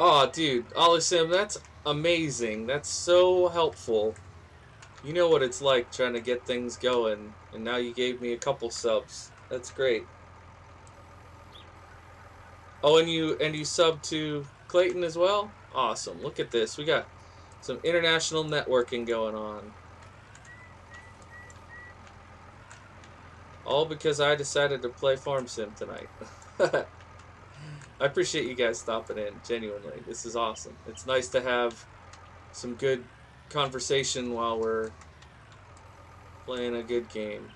Oh, dude, Olisim, that's amazing. That's so helpful. You know what it's like trying to get things going, and now you gave me a couple subs. That's great. Oh, and you sub to Clayton as well? Awesome. Look at this. We got some international networking going on. All because I decided to play Farm Sim tonight. I appreciate you guys stopping in, genuinely. This is awesome. It's nice to have some good conversation while we're playing a good game.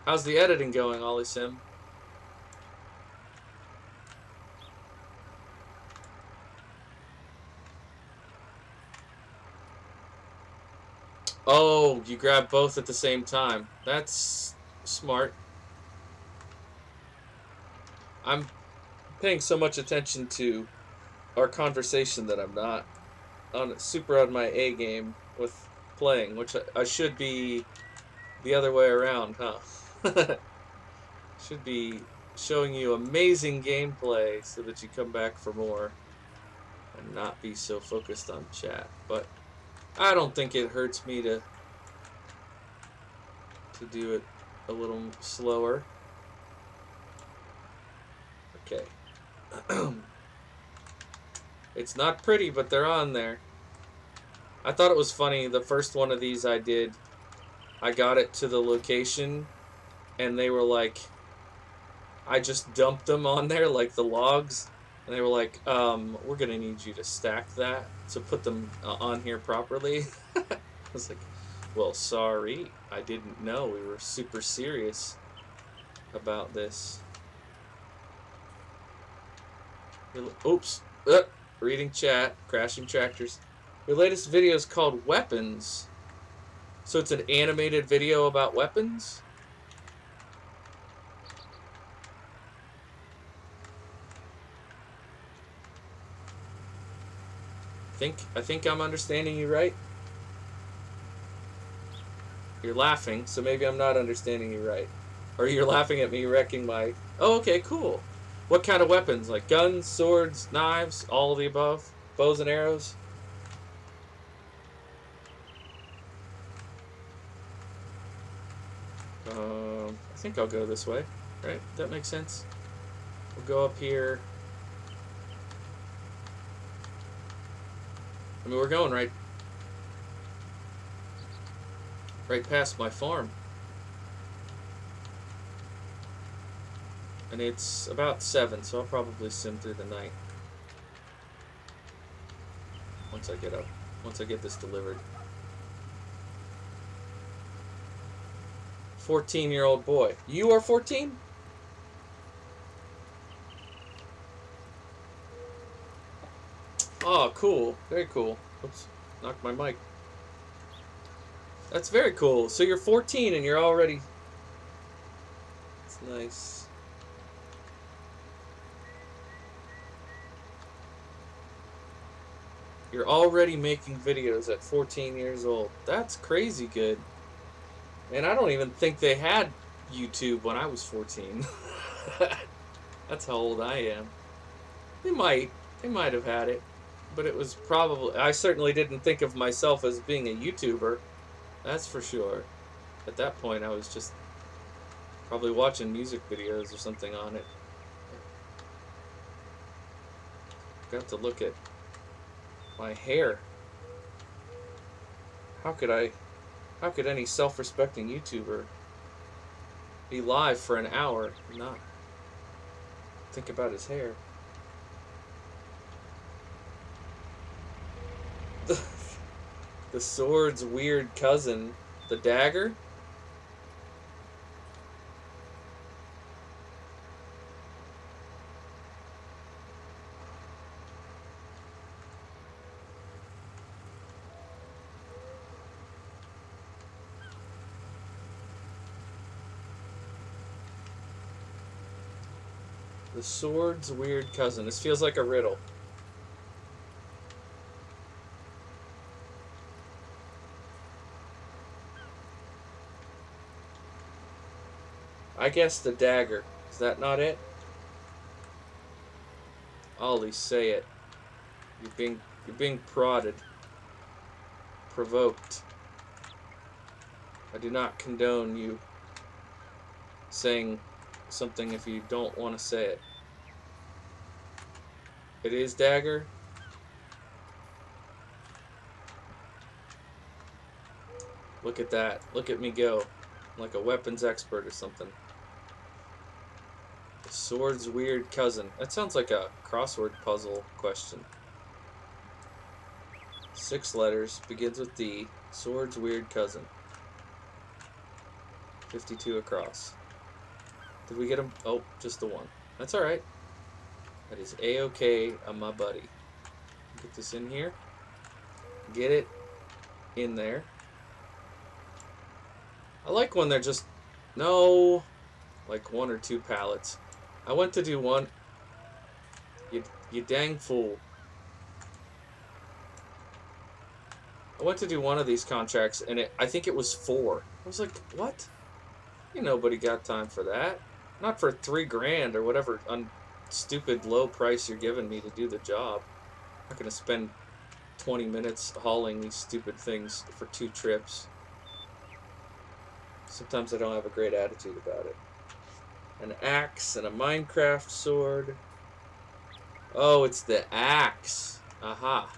How's the editing going, Ollie Sim? Oh, you grab both at the same time. That's smart. I'm paying so much attention to our conversation that I'm not super on my A game with playing, which I should be the other way around, huh? Should be showing you amazing gameplay so that you come back for more and not be so focused on chat. But I don't think it hurts me to do it a little slower. Okay. It's not pretty, but they're on there. I thought it was funny. The first one of these I did, I got it to the location, and they were like, I just dumped them on there, like the logs, and they were like, we're gonna need you to stack that to put them on here properly. I was like, well, sorry, I didn't know. We were super serious about this. Oops. Reading chat. Crashing tractors. Your latest video is called Weapons. So it's an animated video about weapons? I think I'm understanding you right. You're laughing, so maybe I'm not understanding you right. Or you're laughing at me wrecking my... Oh, okay, cool. What kind of weapons? Like guns, swords, knives, all of the above? Bows and arrows? I think I'll go this way. Right? That makes sense. We'll go up here. I mean, we're going right past my farm. And it's about 7, so I'll probably sim through the night. Once I get this delivered. 14-year-old boy. You are 14? Oh, cool. Very cool. Oops. Knocked my mic. That's very cool. So you're 14 and you're already... That's nice. You're already making videos at 14 years old. That's crazy good. And I don't even think they had YouTube when I was 14. That's how old I am. They might have had it, but it was probably... I certainly didn't think of myself as being a YouTuber. That's for sure. At that point, I was just probably watching music videos or something on it. Got to look at my hair. How could any self-respecting YouTuber be live for an hour and not think about his hair? The sword's weird cousin, the dagger? The sword's weird cousin. This feels like a riddle. I guess the dagger. Is that not it? Ollie, say it. You're being prodded. Provoked. I do not condone you saying something if you don't want to say it. It is dagger? Look at that. Look at me go. I'm like a weapons expert or something. The sword's weird cousin. That sounds like a crossword puzzle question. 6 letters. Begins with D. Sword's weird cousin. 52 across. Did we get him? Oh, just the one. That's alright. That is A-okay on my buddy. Get this in here. Get it in there. I like when they're just... No. Like 1 or 2 pallets. I went to do one. You dang fool. I went to do one of these contracts and I think it was 4. I was like, what? Ain't nobody got time for that. Not for $3 grand or whatever stupid low price you're giving me to do the job. I'm not gonna spend 20 minutes hauling these stupid things for 2 trips. Sometimes I don't have a great attitude about it. An axe and a Minecraft sword. Oh, it's the axe. Aha.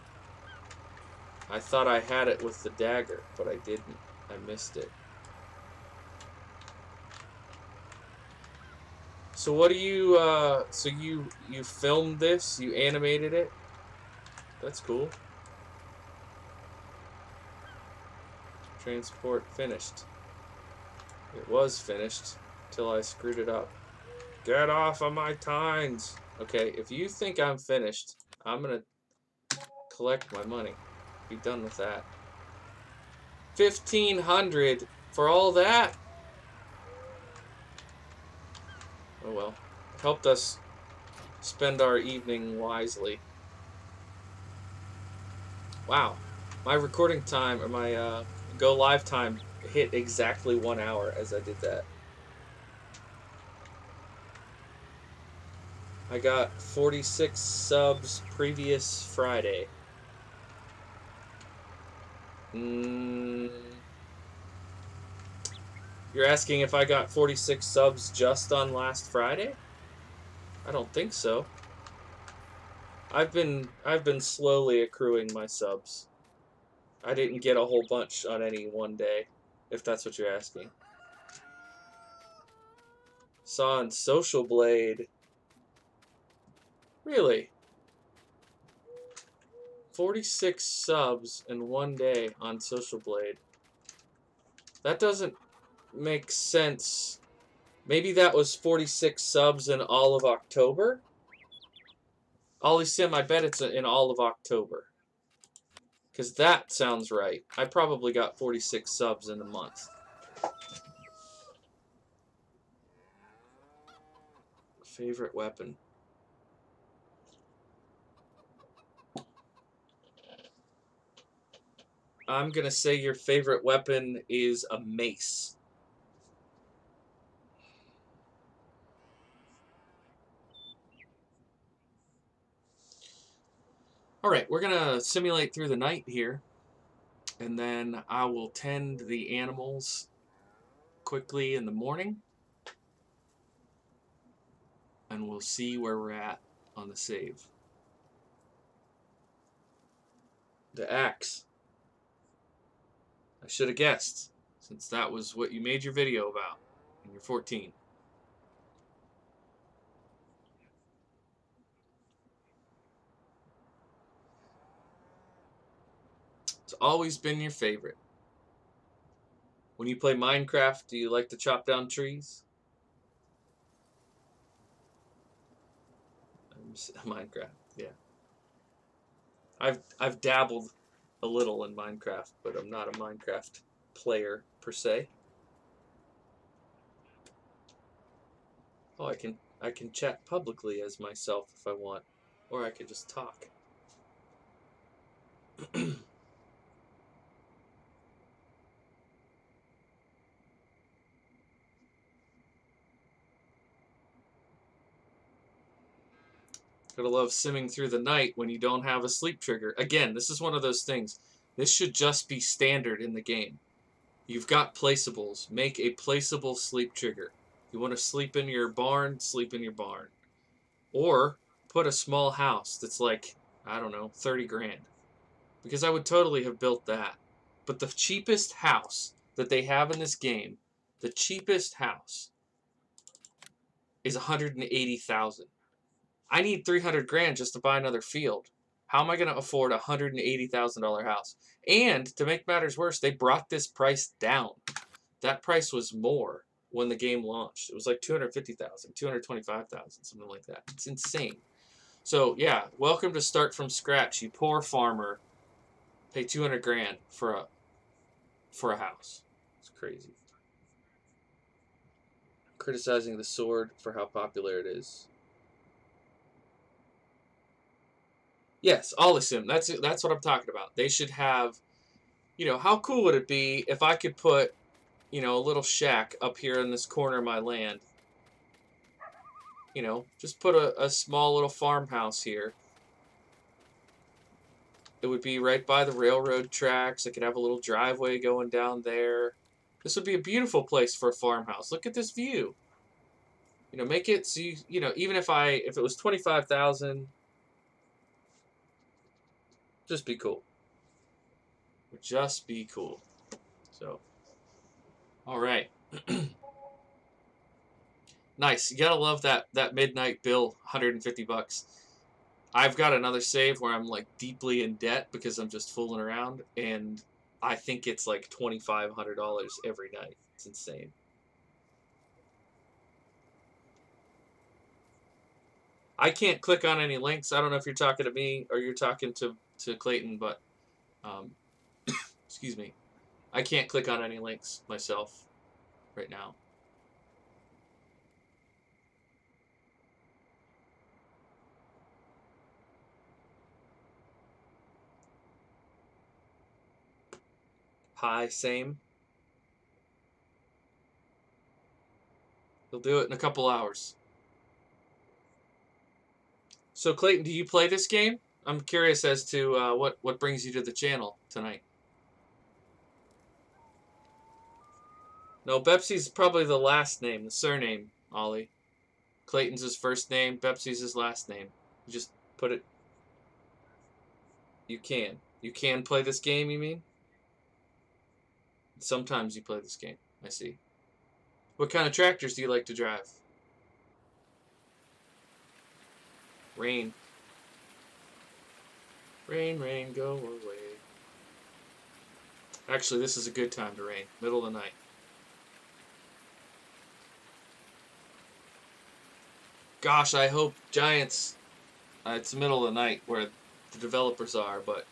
I thought I had it with the dagger, but I didn't. I missed it. So what do you, so you filmed this? You animated it? That's cool. Transport finished. It was finished till I screwed it up. Get off of my tines! Okay, if you think I'm finished, I'm gonna collect my money. Be done with that. 1,500 for all that? Oh well. It helped us spend our evening wisely. Wow. My recording time, or my go live time hit exactly 1 hour as I did that. I got 46 subs previous Friday. You're asking if I got 46 subs just on last Friday? I don't think so. I've been slowly accruing my subs. I didn't get a whole bunch on any one day, if that's what you're asking. Saw on Social Blade. Really? 46 subs in one day on Social Blade. That doesn't make sense. Maybe that was 46 subs in all of October? Ollie Sim, I bet it's in all of October. Because that sounds right. I probably got 46 subs in a month. Favorite weapon? I'm going to say your favorite weapon is a mace. Alright, we're going to simulate through the night here. And then I will tend the animals quickly in the morning. And we'll see where we're at on the save. The axe. I should have guessed, since that was what you made your video about, and you're 14. It's always been your favorite. When you play Minecraft, do you like to chop down trees? Minecraft, yeah. I've dabbled a little in Minecraft, but I'm not a Minecraft player per se. Oh, I can chat publicly as myself if I want, or I could just talk. Gotta love simming through the night when you don't have a sleep trigger. Again, this is one of those things. This should just be standard in the game. You've got placeables. Make a placeable sleep trigger. You want to sleep in your barn, sleep in your barn. Or put a small house that's like, I don't know, 30 grand. Because I would totally have built that. But the cheapest house that they have in this game, the cheapest house is 180,000. I need 300 grand just to buy another field. How am I going to afford a $180,000 house? And to make matters worse, they brought this price down. That price was more when the game launched. It was like 250,000, 225,000, something like that. It's insane. So yeah, welcome to Start from Scratch. You poor farmer, pay 200 grand for a house. It's crazy. Criticizing the sword for how popular it is. Yes, Olisim. That's what I'm talking about. They should have, how cool would it be if I could put, a little shack up here in this corner of my land. Just put a small little farmhouse here. It would be right by the railroad tracks. I could have a little driveway going down there. This would be a beautiful place for a farmhouse. Look at this view. Make it so even if it was 25,000, just be cool. Just be cool. So, all right. Nice. You gotta love that midnight bill, 150 bucks. I've got another save where I'm like deeply in debt because I'm just fooling around, and I think it's like $2,500 every night. It's insane. I can't click on any links. I don't know if you're talking to me or you're talking to Clayton, but excuse me. I can't click on any links myself right now. Hi, same. He'll do it in a couple hours. So Clayton, do you play this game? I'm curious as to what brings you to the channel tonight. No, Bepsi's probably the last name, the surname, Ollie. Clayton's his first name, Bepsi's his last name. You just put it. You can. You can play this game, you mean? Sometimes you play this game. I see. What kind of tractors do you like to drive? Rain. Rain, rain, go away. Actually, this is a good time to rain. Middle of the night. Gosh, I hope Giants... it's the middle of the night where the developers are, but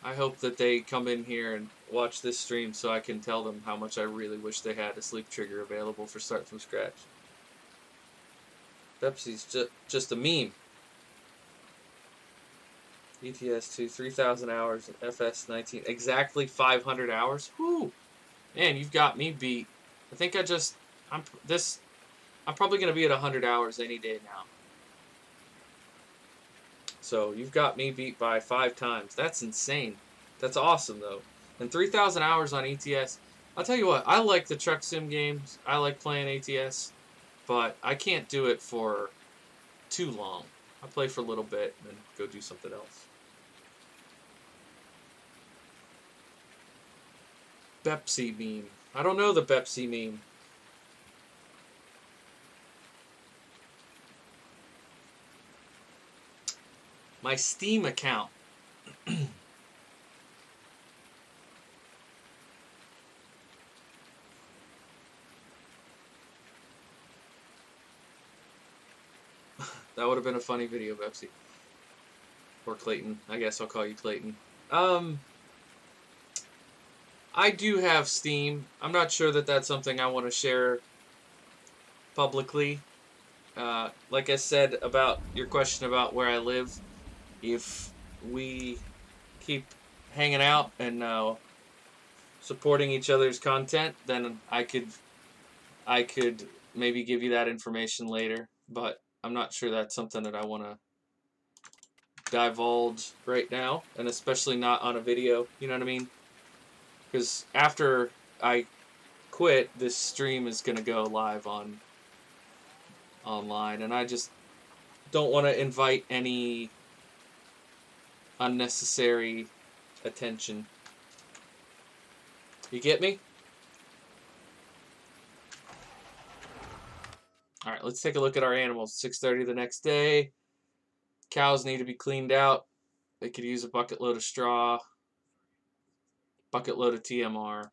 I hope that they come in here and watch this stream so I can tell them how much I really wish they had a sleep trigger available for start from scratch. Pepsi's just a meme. ETS2, 3,000 hours, and FS19, exactly 500 hours. Whoo! Man, you've got me beat. I think I'm probably going to be at 100 hours any day now. So you've got me beat by 5 times. That's insane. That's awesome, though. And 3,000 hours on ETS. I'll tell you what, I like the truck sim games. I like playing ATS. But I can't do it for too long. I'll play for a little bit and then go do something else. Pepsi meme. I don't know the Pepsi meme. My Steam account. That would have been a funny video, Pepsi. Or Clayton. I guess I'll call you Clayton. I do have Steam. I'm not sure that that's something I want to share publicly. Like I said about your question about where I live, if we keep hanging out and supporting each other's content, then I could maybe give you that information later. But I'm not sure that's something that I want to divulge right now, and especially not on a video. You know what I mean? Because after I quit, this stream is going to go live online, and I just don't want to invite any unnecessary attention. You get me? Alright, let's take a look at our animals. 6:30 the next day. Cows need to be cleaned out. They could use a bucket load of straw. Bucket load of TMR.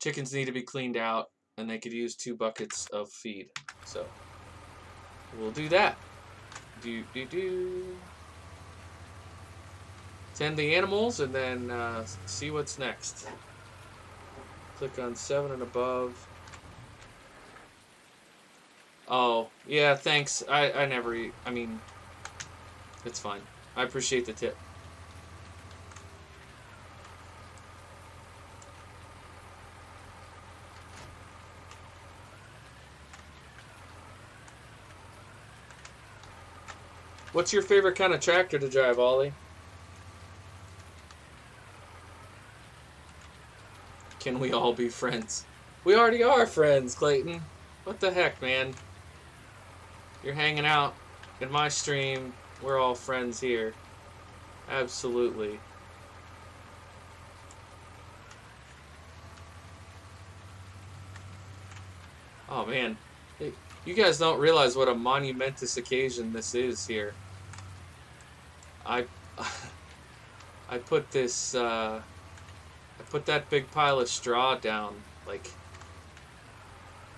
Chickens need to be cleaned out, and they could use 2 buckets of feed. So, we'll do that. Tend the animals, and then see what's next. Click on 7 and above. Oh, yeah, thanks. I never eat. I mean, it's fine. I appreciate the tip. What's your favorite kind of tractor to drive, Ollie? Can we all be friends? We already are friends, Clayton. What the heck, man? You're hanging out in my stream. We're all friends here. Absolutely. Oh, man. Hey, you guys don't realize what a monumentous occasion this is here. I put this, I put that big pile of straw down, like,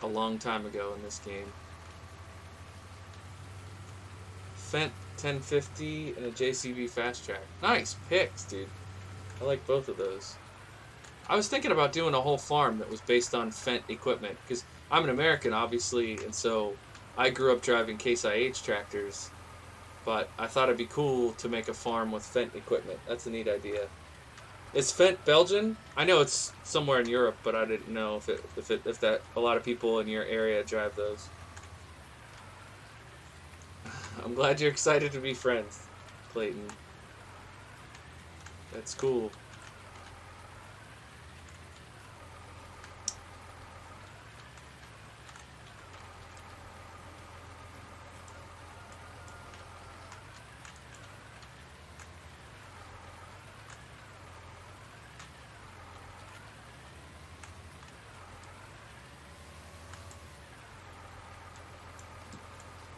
a long time ago in this game. Fendt 1050 and a JCB Fast Track. Nice picks, dude. I like both of those. I was thinking about doing a whole farm that was based on Fendt equipment, because I'm an American, obviously, and so I grew up driving Case IH tractors, but I thought it'd be cool to make a farm with Fendt equipment. That's a neat idea. Is Fent Belgian? I know it's somewhere in Europe, but I didn't know if that a lot of people in your area drive those. I'm glad you're excited to be friends, Clayton. That's cool.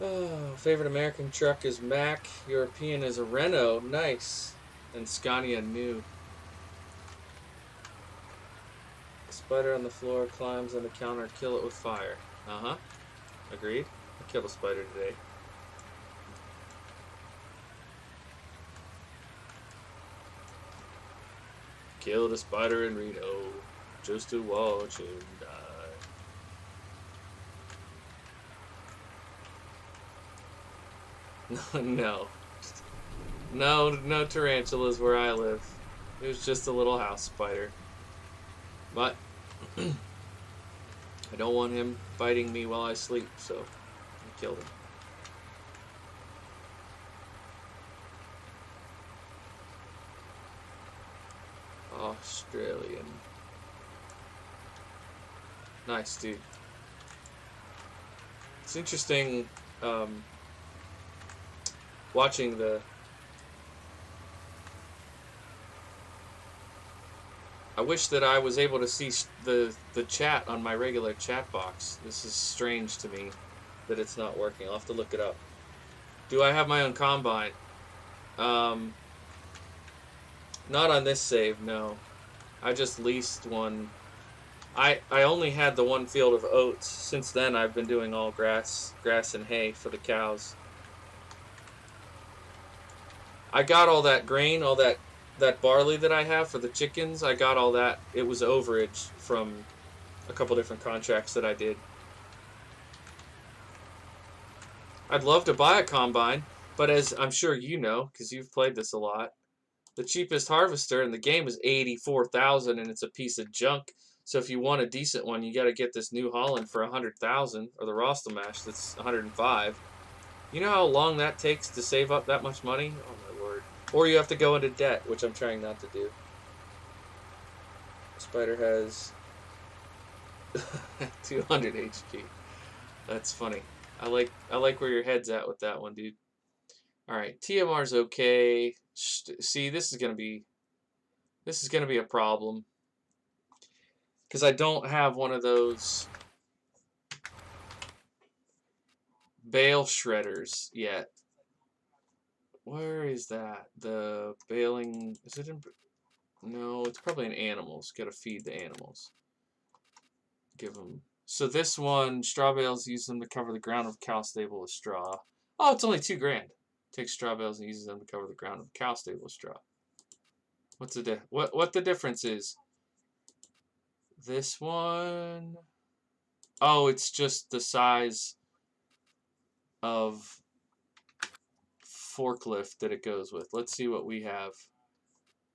Oh, favorite American truck is Mack. European is a Renault. Nice. And Scania new. Spider on the floor climbs on the counter. Kill it with fire. Uh-huh. Agreed. I killed a spider today. Killed a spider in Reno just to watch him die. No. No tarantulas where I live. It was just a little house spider. But I don't want him biting me while I sleep, so I killed him. Australian. Nice, dude. It's interesting watching the... I wish that I was able to see the chat on my regular chat box. This is strange to me that it's not working. I'll have to look it up. Do I have my own combine? Not on this save, no. I just leased one. I only had the one field of oats. Since then, I've been doing all grass and hay for the cows. I got all that grain, all that barley that I have for the chickens. I got all that. It was overage from a couple different contracts that I did. I'd love to buy a combine, but as I'm sure you know, because you've played this a lot, the cheapest harvester in the game is 84,000, and it's a piece of junk. So if you want a decent one, you got to get this New Holland for 100,000, or the Rostelmash that's 105. You know how long that takes to save up that much money? Oh my word! Or you have to go into debt, which I'm trying not to do. Spider has 200 HP. That's funny. I like where your head's at with that one, dude. All right, TMR's okay. See, this is gonna be a problem because I don't have one of those bale shredders yet. Where is that? The baling, is it in? No, it's probably in animals. Got to feed the animals. Give them. So this one, straw bales, use them to cover the ground of cow stable with straw. Oh, it's only $2,000. Takes straw bales and uses them to cover the ground of cow stable with straw. What's the what the difference is? This one, oh, it's just the size of forklift that it goes with. Let's see what we have.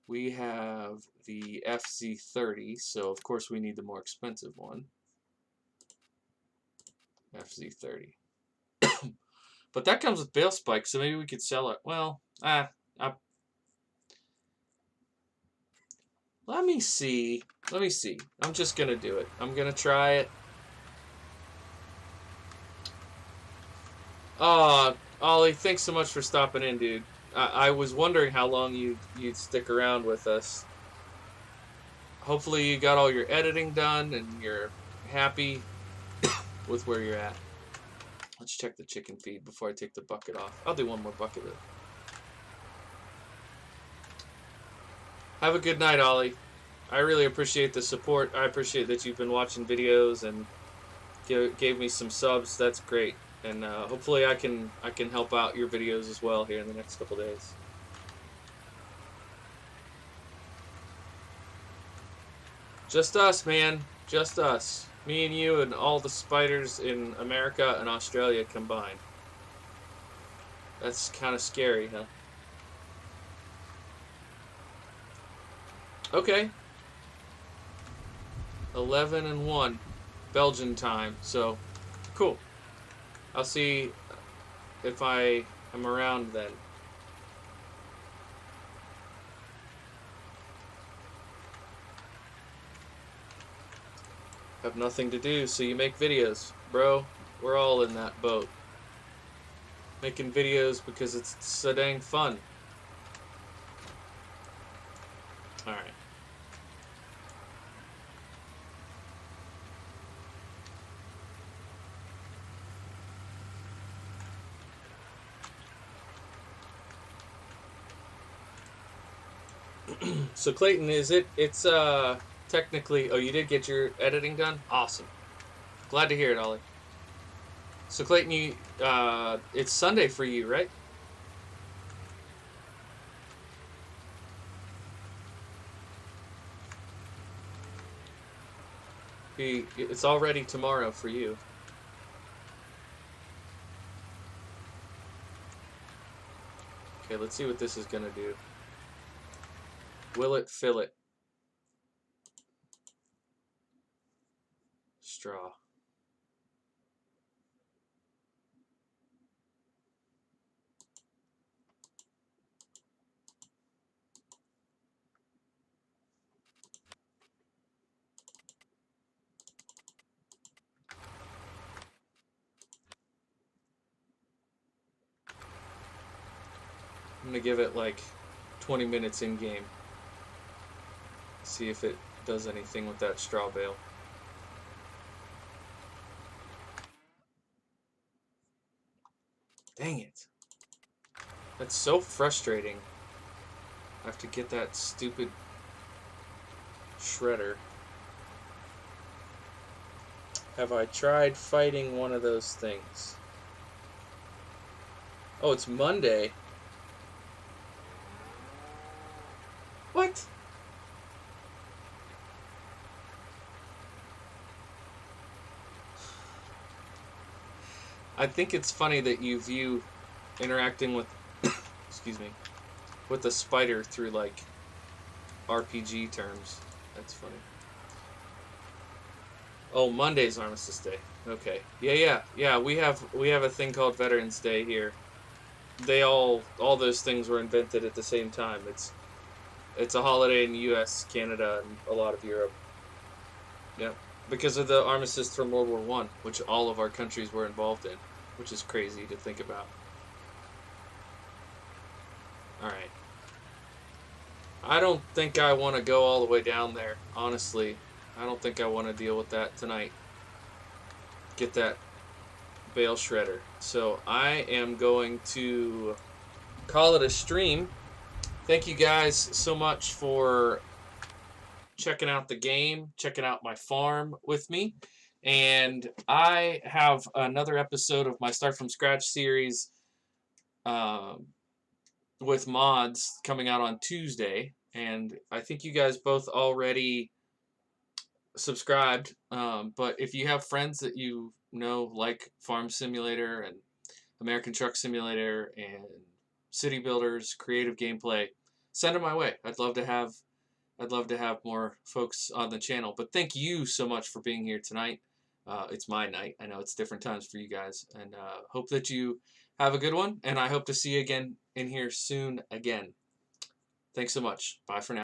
We have the FZ30, so of course we need the more expensive one. FZ30. But that comes with bale spikes, so maybe we could sell it. Well, let me see. Let me see. I'm just going to do it. I'm going to try it. Ollie, thanks so much for stopping in, dude. I was wondering how long you'd stick around with us. Hopefully you got all your editing done and you're happy with where you're at. Let's check the chicken feed before I take the bucket off. I'll do one more bucket of it. Have a good night, Ollie. I really appreciate the support. I appreciate that you've been watching videos and gave me some subs. That's great. And hopefully I can help out your videos as well here in the next couple days. Just us, man. Just us. Me and you and all the spiders in America and Australia combined. That's kind of scary, huh? Okay. 11-1 Belgian time. So, cool. I'll see if I am around then. Have nothing to do, so you make videos. Bro, we're all in that boat. Making videos because it's so dang fun. Alright. So Clayton, it's technically, oh, you did get your editing done? Awesome. Glad to hear it, Ollie. So Clayton, it's Sunday for you, right? It's already tomorrow for you. Okay, let's see what this is gonna do. Will it fill it? Straw. I'm gonna give it like 20 minutes in game. See if it does anything with that straw bale. Dang it. That's so frustrating. I have to get that stupid shredder. Have I tried fighting one of those things? Oh, it's Monday. What? I think it's funny that you view interacting with, excuse me, with the spider through like RPG terms. That's funny. Oh, Monday's Armistice Day. Okay. Yeah. We have a thing called Veterans Day here. They all those things were invented at the same time. It's a holiday in the U.S., Canada, and a lot of Europe. Yeah, because of the armistice from World War One, which all of our countries were involved in, which is crazy to think about. All right. I don't think I want to go all the way down there. Honestly, I don't think I want to deal with that tonight. Get that bale shredder. So I am going to call it a stream. Thank you guys so much for checking out the game, checking out my farm with me. And I have another episode of my Start From Scratch series um, with mods coming out on Tuesday. And I think you guys both already subscribed. But if you have friends that you know like Farm Simulator and American Truck Simulator and City Builders, creative gameplay, send them my way. I'd love to have more folks on the channel. But thank you so much for being here tonight. It's my night. I know it's different times for you guys. And hope that you have a good one. And I hope to see you again in here soon again. Thanks so much. Bye for now.